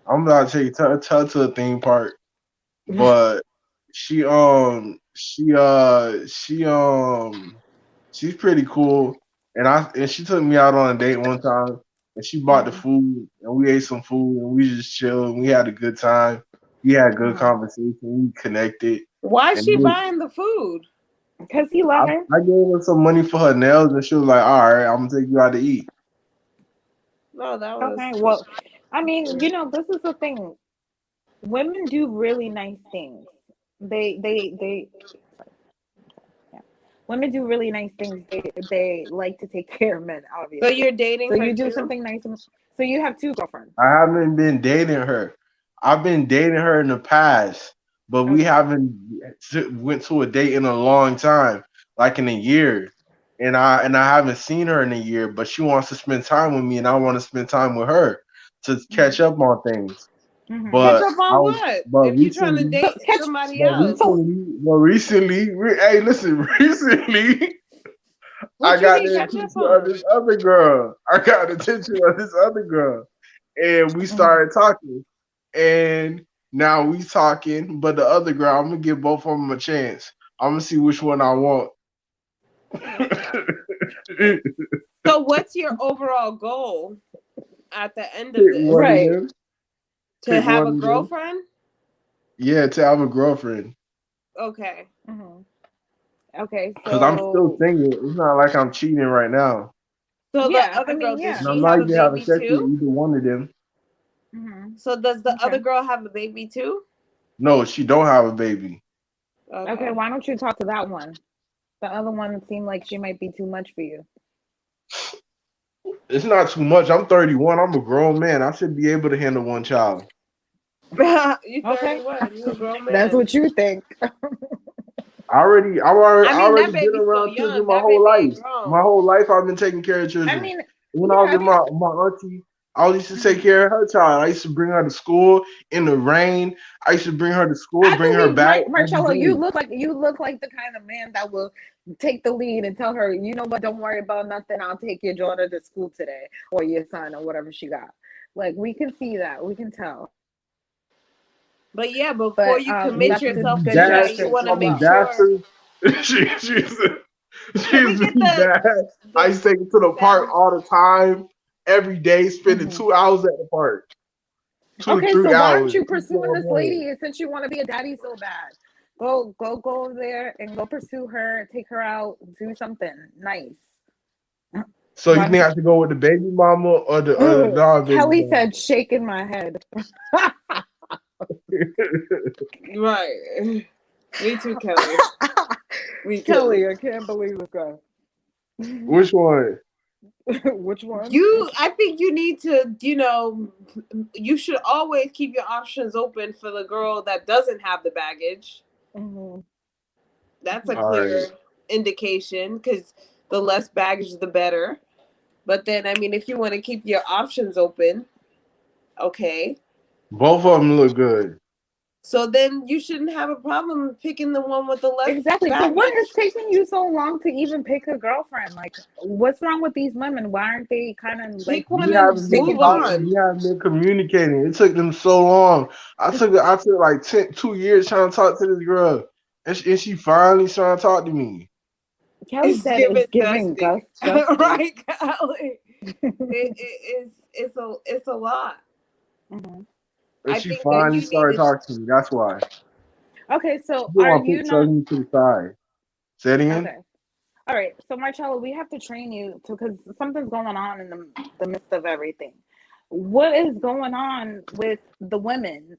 I'm about to take her to a theme park, but she's pretty cool, and she took me out on a date one time, and she bought the Mhm, food, and we ate some food, and we just chilled, and we had a good time. We had good mhm. conversation. We connected, why is and she buying the food? Because he let her. I gave her some money for her nails, and she was like, "All right, I'm gonna take you out to eat." No, that was Okay. Well, I mean, this is the thing. Women do really nice things. They yeah. Women do really nice things. They like to take care of men, so obviously. you're So dating her you do too? something nice. So you have two girlfriends. I haven't been dating her. I've been dating her in the past, but we Okay. haven't went to a date in a long time, like in a year. And I haven't seen her in a year, but she wants to spend time with me, and I want to spend time with her to catch up on things. Mm-hmm. Catch But up on what? but If you're trying to recently, date Catch. somebody but else, So hey, listen, recently, I what you got need the to catch up attention of on? this other girl. I got the attention of this other girl, and we started talking. And now we talking, but the other girl, I'm gonna give both of them a chance. I'm gonna see which one I want. So, what's your overall goal at the end of Pick this? one of right. them. To Pick have a one of them. girlfriend? Yeah, to have a girlfriend. Okay. Mm-hmm. Okay. Cause I'm still So single. It's not like I'm cheating right now, So the yeah, I other girl, mean, does yeah. and I'm she not have a even having baby sex with too? either one of them. Mm-hmm. So does the Okay. other girl have a baby too? No, she don't have a baby. Okay. Okay. Why don't you talk to that one? The other one seemed like she might be too much for you. It's not too much. I'm 31. I'm a grown man. I should be able to handle one child. You Okay. 31. You a grown That's man. what you think. I I mean, already that been baby's still around children young. my That whole baby ain't life. My grown. whole life I've been taking care of I children. mean, When I yeah, was I with mean, my auntie, I used to take care of her child. I used to bring her to school in the rain. I used to bring her to school, I bring her believe back every Marcello, day. you look like the kind of man that will take the lead and tell her, you know what, don't worry about nothing. I'll take your daughter to school today or your son or whatever she got. Like we can see that, we can tell. But yeah, before But you commit that's yourself good to Dad, it, you gestures want she to as called me make well. sure. Dad. She, she's Can we she's get me dad. I the used to take her to the park sound? all the time, every day, spending Hmm. 2 hours at the park. Two to Okay, so three why aren't hours. you 2 pursuing this lady since you want to be a daddy so bad? Go over there and go pursue her, take her out, do something nice. So you Why think don't I should go with the baby mama or the you? non-baby Kelly mama? said, shaking my head. Right. Me too, Kelly. Me too. Kelly, I can't believe this guy. Which one? Which one? I think you need to, you should always keep your options open for the girl that doesn't have the baggage. Mm-hmm. That's a All right. clear indication because the less baggage, the better. But then, I mean, if you want to keep your options open, okay. Both of them look good. So then you shouldn't have a problem picking the one with the less Exactly. So baggage. what is taking you so long to even pick a girlfriend? Like, what's wrong with these women? Why aren't they kind of like Pick one and sticking move to you? on. We haven't been communicating. It took them so long. I took like 2 years trying to talk to this girl, and she finally trying to talk to me. Kelly It's said giving it's giving dusty. Dusty. Right, Kelly? It's a lot. Hmm. And I she think that finally you need started to. talking to me. That's why. Okay, She so didn't are want to you put not me to the side. Say it again. okay? All right, so Marcello, we have to train you to because something's going on in the midst of everything. What is going on with the women?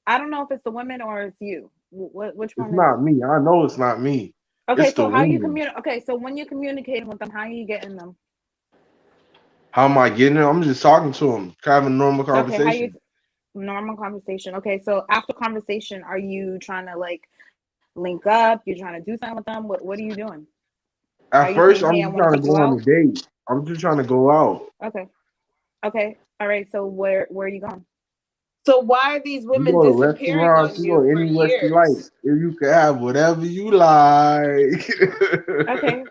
I don't know if it's the women or it's you. Which It's one is not it? me. I know it's not me. Okay, It's the so how you women. communicate? Okay, so when you're communicating with them, how are you getting them? How am I getting it? I'm just talking to them, having a normal Okay, how you conversation. normal conversation? Okay, so after conversation, are you trying to like link up? You're trying to do something with them? What are you doing? Are At you first, saying, I'm "Hey, I just want trying to to take go you on a out"? date. I'm just trying to go out. Okay, okay, all right. So where are you going? So why are these You women go to disappearing restaurants, on you you go for anywhere she like. years? If you can have whatever you like. Okay,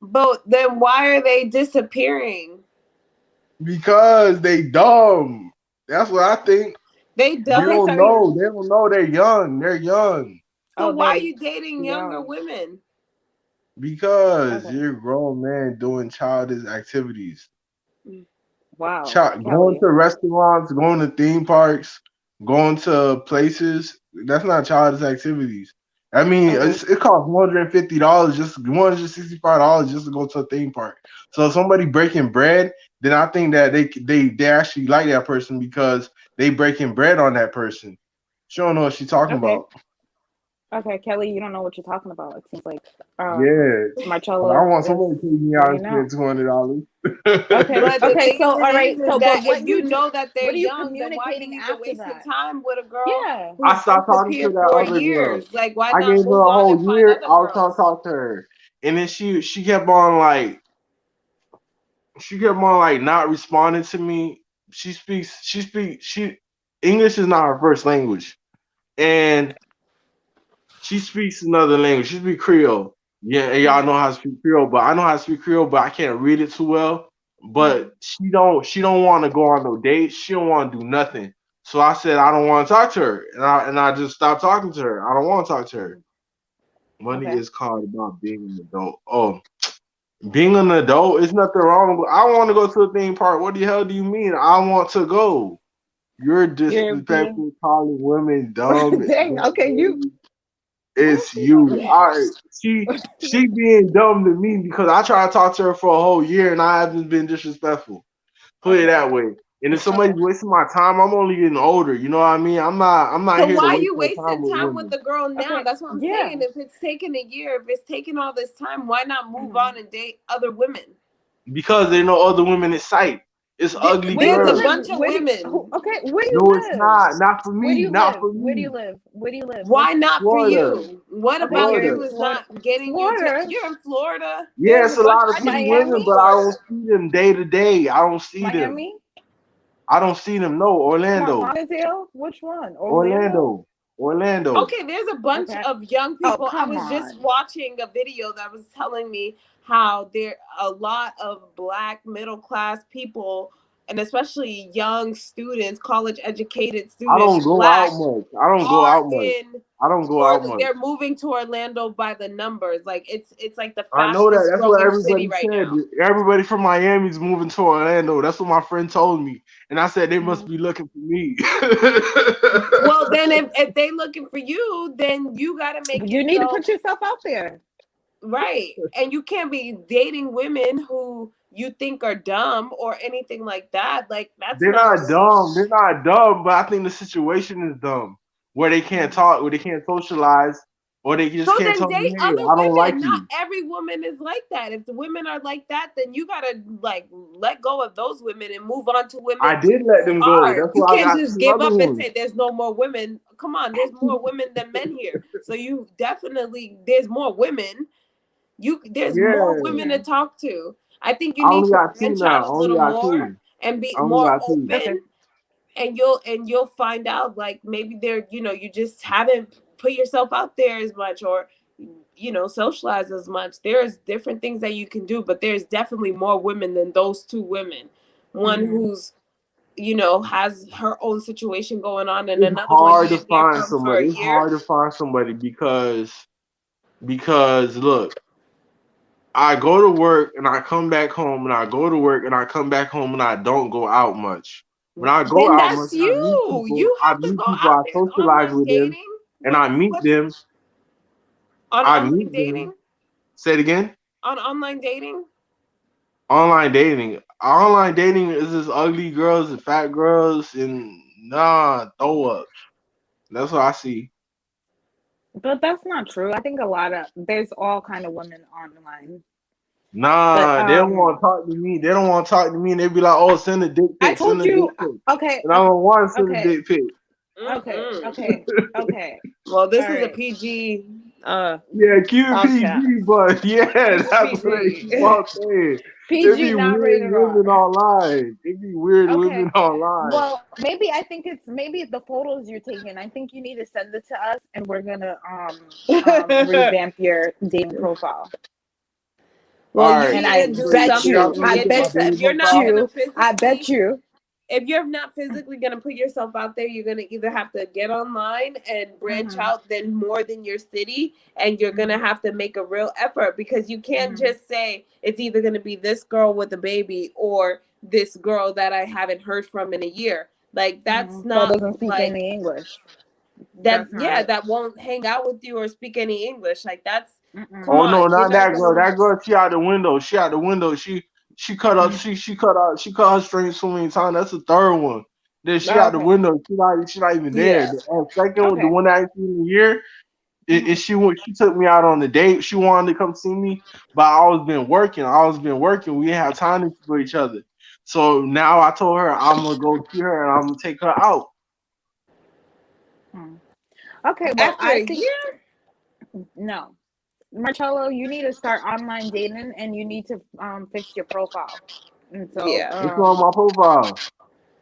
But then why are they disappearing? Because they dumb. That's what I think. They They okay. don't dumb. So know. They don't know they're young. They're young. So oh, why are they're you dating younger young. women? Because Okay, you're a grown man doing childish activities. wow, Going Kelly. to restaurants, going to theme parks, going to places, that's not childish activities. I mean, Okay, it costs $150, just $165 just to go to a theme park. So if somebody breaking bread, then I think that they actually like that person because they breaking bread on that person. She don't know what she's talking okay, about. Okay, Kelly, you don't know what you're talking about. It seems like Yeah, but I Marcello want is somebody to take me out letting and you know. spend $200. Okay, But the okay. thing So, of all it right. is So, that but if what you you do? know that they're What are you young, then why you communicating even after wasting that? time with a girl Yeah. who's I stopped talking to insecure that for other girl. years? Like, why I not gave her move a on and whole find year. other I was trying girls? to talk to her, and then she kept on like not responding to me. She English is not her first language, and she speaks another language. She speaks Creole. Yeah, and y'all know how to speak Creole, but I know how to speak Creole, but I can't read it too well. But she don't want to go on no dates. She don't want to do nothing. So I said I don't want to talk to her, and I just stopped talking to her. I don't want to talk to her. Money Okay. is called about being an adult. Oh, being an adult is nothing wrong. But I want to go to a theme park. What the hell do you mean? I want to go. You're You're being disrespectful, calling women dumb. dang. Okay, you. What is It's she talking you. about? She being dumb to me because I tried to talk to her for a whole year and I haven't been disrespectful. Put it Okay. that way. And if Okay. somebody's wasting my time, I'm only getting older. You know what I mean? I'm not So here to why are waste you my time wasting with time with women. the girl now? Okay. That's what I'm Yeah. saying. If it's taken a year, if it's taken all this time, why not move Mhm. on and date other women? Because there are no other women in sight. It's ugly Where do There's you a girls. live? bunch of Where do you, who, women. okay? Where do you No, it's live? not. Not for Where do me. you Not live? for Where do me. you live? Where do you live? Why not for Florida. you? What Okay, about you're in you Florida. is Florida. not getting you to? Florida, You're in Florida. Yeah, There's it's a a bunch lot of of women pretty all women, over Miami, but I don't Florida. see them day to day. I don't see them. Miami, I don't see them. No, Orlando. Lauderdale. Which one? Orlando. Orlando. Orlando. Okay, there's a bunch Okay. of young Oh, people. I come was just on. watching a video that was telling me how there a lot of black middle class people, and especially young students, college educated I students, don't go out black, much. I don't go are out much. in I don't go or out much. they're moving to Orlando by the numbers. Like it's like the I know that. fastest That's what growing city everybody right said. now. Everybody from Miami's moving to Orlando. That's what my friend told me. And I said they must Mhm. be looking for me. Well, then if they looking for you, then you got to make You need to yourself put yourself out there. right. And you can't be dating women who you think are dumb or anything like that. Like that's They're not not really. dumb. They're not dumb, but I think the situation is dumb. Where they can't talk, where they can't socialize, or they just So can't then tell me, date hey, other I don't like women. Not you. every woman is like that. If the women are like that, then you gotta like let go of those women and move on to I women did let who them go. are. That's You why I can't got just two give other up and ones. say there's no more women. Come on, there's more women than men here. So you definitely there's more women. There's more Yeah. women Yeah. to talk to. I think you I need only to got two branch now. out I a only little got more two. and be I only more got two. Okay. open, and you'll find out like maybe there you just haven't put yourself out there as much or socialize as much. There's different things that you can do, but there's definitely more women than those two women. One Mhm. who's has her own situation going on, and It's another one you hard to didn't hear find from for a somebody. It's year. hard to find somebody because look, I go to work and I come back home and I go to work and I come back home and I don't go out much. When I go Then out that's much, I meet you. people. You I have to meet go people. out. I There's socialize online with them, dating. and I meet What's them. on I online meet them. dating? Say it again. On online dating? Online dating. Online dating is just ugly girls and fat girls and throw ups. That's what I see. But that's not true. I think a lot of there's all kind of women online. But They don't want to talk to me. They don't want to talk to me, and they be like, "Oh, send a dick I pic, send told a dick you. pic," Okay. and I don't want to send a Okay. dick pic. Okay. Mm-mm. Okay. Okay. Well, this All is a right. PG Yeah, keep it podcast. PG, but yeah, Keep it that's what they PG. keep on saying. It PG be not weird rated women R. online. It be weird women Okay. online. Well, maybe I think it's maybe the photos you're taking. I think you need to send it to us, and we're gonna revamp your dating profile. Well, All you right, And need I to so do bet you got you, something to something I to get say bet about yourself. dating If you're not profile? gonna you, I bet physically, you. if you're not physically gonna put yourself out there, you're gonna either have to get online and branch Mm-hmm, out then more than your city, and you're gonna mm-hmm, have to make a real effort because you can't mm-hmm, just say it's either gonna be this girl with a baby or this girl that I haven't heard from in a year. Like that's That not doesn't speak like any English. that. That's not Yeah, it. that won't hang out with you or speak any English. Like that's come Oh Mm-mm. no, on, you're not not that girl. gonna. That girl, she out the window. She out the window. She cut up. She cut her strings so many times. That's the third one. Then she Oh, out the okay. window. She not even there. Yeah. The second one, the Okay. one that I seen in the year, She took me out on the date. She wanted to come see me, but I was been working. We didn't have time for each other. So now I told her I'm gonna go see her and I'm gonna take her out. Hmm. Okay, well, After I a think year? no. Marcello, you need to start online dating and you need to fix your profile. And so Yeah. It's on my profile.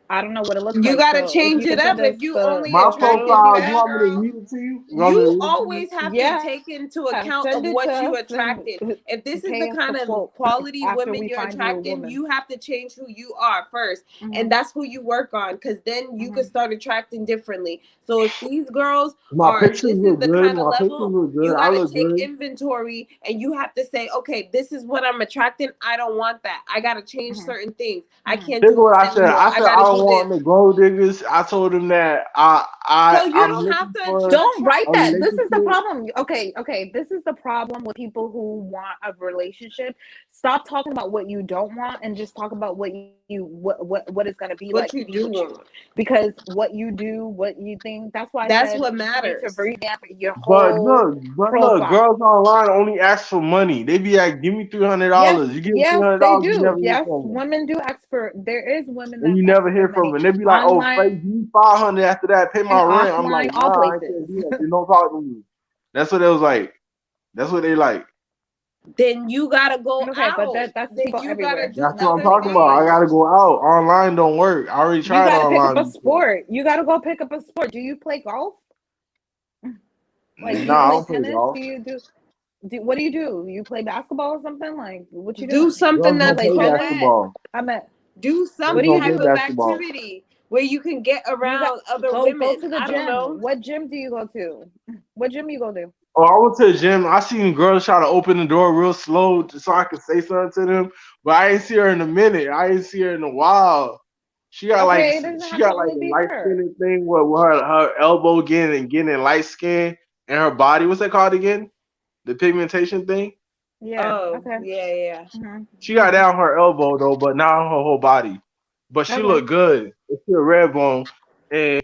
I don't know what it looks You like. gotta So if change you it can up send us if you the only My attracted photos, profile. You fat want me to girls. read it to you? You want me to You read it to you? always have to yeah, take into account of send it to what you us and attracted. If this is the pay us the kind of quote quality after women we you're find you a attracting, woman. you have to change who you are first. Hmm. And that's who you work on, because then you can Hmm. start attracting differently. So if these girls My are, pictures this is look the good. kind of My pictures level, look good. you I got to look take good. inventory and you have to say, okay, this is what I'm attracting. I don't want that. I got to change Hmm. certain things. I Hmm. can't Think do what this I said. anymore. I I said got I to don't do this. want the gold diggers. I told him that So you I'm don't have looking to for Don't write a attract. that. This is the relationship. problem. Okay. This is the problem with people who want a relationship. Stop talking about what you don't want and just talk about what it's gonna be What like to you be do with you. want. Because what you do, what you think, that's why I That's said what you need to matters. revamp your But whole look, profile. girls online only ask for money. They be like, "Give me Yes, $300." You give them three yes, hundred they dollars, you do. never hear Yes, from them, women do ask for. There is women and you that's never asking for hear from money them. They be like, "Oh, online Frank, give me 500 after that. Pay and my rent." I'm like, offline, all "Nah, I places. can't do that. Then don't talk to me." That's what it was like. That's what they like. Then you gotta go Okay, but out. that's Then people you gotta everywhere. do That's what Not I'm other only talking about. I online. gotta things. go out. Online don't work. I already You tried got to pick up a online before. sport. You got to go pick up a sport. Do you play golf? Like, do you Nah, I play don't play tennis? golf. Do what do you do? You play basketball or something? Like, what you Do doing? something Girls You don't that's play play tennis? co-ed. basketball. I mean, Do what Girls do some you don't type play do? of basketball. activity where you can get You got around other go women. to the I don't gym. know. What gym do you go to? What gym you go to? Oh, I went to the gym. I seen girls try to open the door real slow so I could say something to them, but I ain't see her in a minute. I ain't see her in a while. She got like Okay, it doesn't she have to got like only a be light her. skin thing with her elbow getting light skin and her body. What's that called again? The pigmentation thing. Yeah. Oh, Okay. yeah. Hmm. She got down her elbow though, but not on her whole body. But she Okay. looked good. It's still red bone. And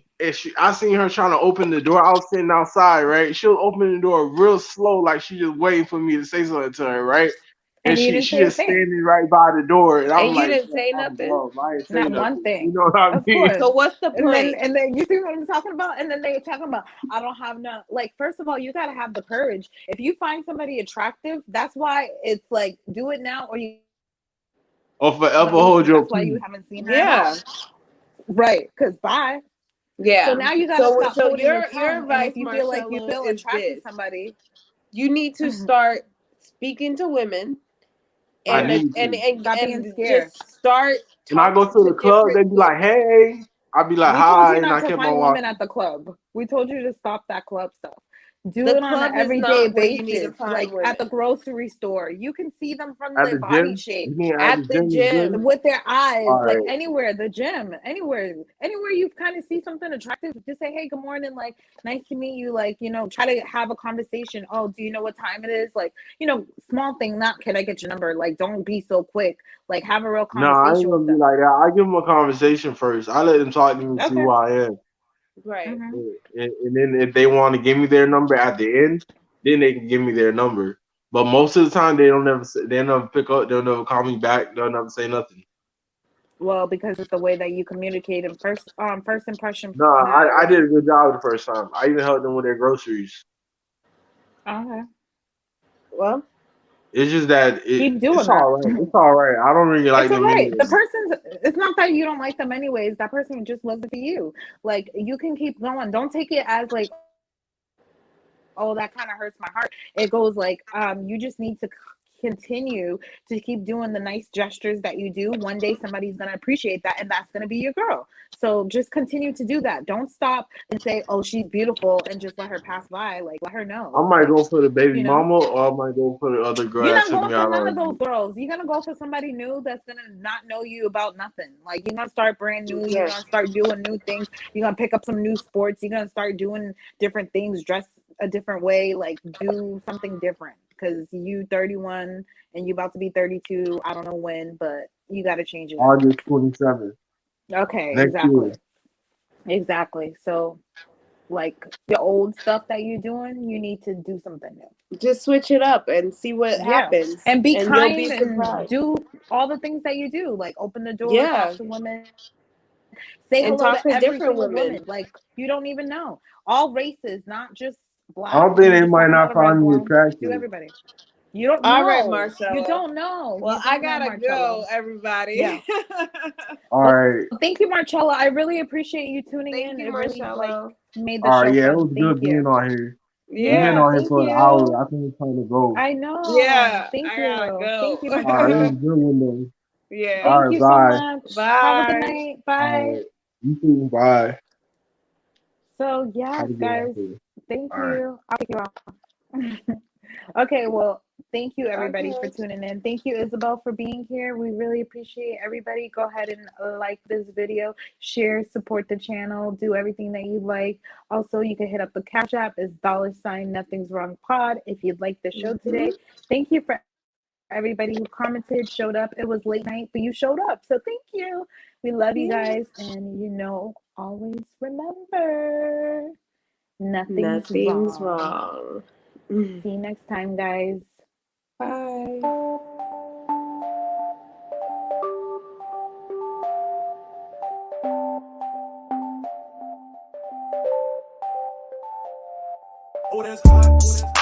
I seen her trying to open the door. I was sitting outside, right? She was opening the door real slow, like she just waiting for me to say something to her, right? And And you she didn't she say a just thing. standing right by the door, and I'm And you like, didn't "Yeah, say I'm nothing? glove. I ain't say Not one nothing." You thing. know what I Of mean? course. So what's the And then point? you see what I'm talking about? And then they talking about I don't have no like first of all, you gotta have the courage. If you find somebody attractive, that's why it's like do it now or you're Or gonna forever lose hold because your that's why you peace. haven't seen her at Yeah. all. Right. Cause bye. So Yeah. now you gotta So stop so holding your your tongue. And if advice, you feel like you Marcello, feel is attracted to this. somebody, You need to start speaking to women I yeah, need to. stop being and scared. just start When I go talking to to the club, they different be like, women. "Hey," I be like, We told "Hi," you and not I to kept on find women walking. at the club. We told you to stop that club stuff. Do The it on an club is everyday not where you need to basis, find like at women. the grocery store. You can see them from At their the body gym, shape, you mean at the At the gym is good? gym. with their eyes, All like right. anywhere, the gym, anywhere you kind of see something attractive, just say, "Hey, good morning," like, "Nice to meet you," like, try to have a conversation. Oh, do you know what time it is? Like, small thing, not, "Can I get your number?" Like, don't be so quick. Like, have a real No, I ain't conversation gonna with be them. like that. I give them a conversation first. I let them talk to me, see Okay. who I am, Right. Hmm. and then if they want to give me their number at the end, then they can give me their number. But most of the time, they never pick up. They'll never call me back. They'll never say nothing. Well, because it's the way that you communicate, and first impression No, I matters. did a good job the first time. I even helped them with their groceries. Okay. Well, It's just that Keep doing it's that. all right. It's all right. I don't really like It's all them right. anyway. It's not that you don't like them anyways. That person just wasn't for you. Like, you can keep going. Don't take it as like, oh, that kind of hurts my heart. It goes like, you just need to continue to keep doing the nice gestures that you do. One day somebody's going to appreciate that, and that's going to be your girl. So just continue to do that. Don't stop and say, oh, she's beautiful, and just let her pass by. Like, let her I know. might Like, go for the baby you know, mama, or I might go for the other girl you're that not took going me for out none of already. those girls. You're gonna go for somebody new that's gonna not know you about nothing. Like, you're gonna start brand new. You're yeah. gonna start doing new things. You're gonna pick up some new sports. You're gonna start doing different things, dress a different way, like do something different. Cause you 31 and you about to be 32. I don't know when, but you gotta change it up. August 27th Okay, next year. exactly. Exactly. So like the old stuff that you're doing. You need to do something new. Just switch it up and see what Yeah, happens, and be and you'll be kind and surprised. do all the things that you do, like open the door, Yeah, talk to women, say and hello talk to to every different single women. woman. Like you don't even know all races, not just I black. don't think You they just might talking about not a red find me blonde. Do attractive. everybody. You don't All right, know. You Marcella. don't know. Well, You I don't know, gotta go, Marcella. everybody. Yeah. All Well, right, thank you, Marcella. I really appreciate you tuning Thank in. you, It really like Marcella. made the all right. show Yeah, it fun. was Thank good being you. on here. We've been Yeah, Yeah, on here thank for an hour. you. I think it's time to go. I know. yeah, Thank I gotta you. go. Thank you, All right, it was Marcella. a good one though. Yeah. All Thank right, you so bye. much. Have a good Bye. night. All Bye. right, you too. Bye. So yes, Have a good one guys. too. Thank All right. you. I'll take you off. Okay, well, thank you everybody for Okay. tuning in. Thank you, Isabel, for being here. We really appreciate everybody. Go ahead and like this video, share, support the channel, do everything that you like. Also, you can hit up the Cash App is $ Nothing's Wrong Pod if you'd like the show today. Thank you for everybody who commented, showed up. It was late night, but you showed up. So thank you. We love you guys. And always remember, nothing's Nothing's wrong. wrong. See you next time, guys. Bye. Oh, that's hot.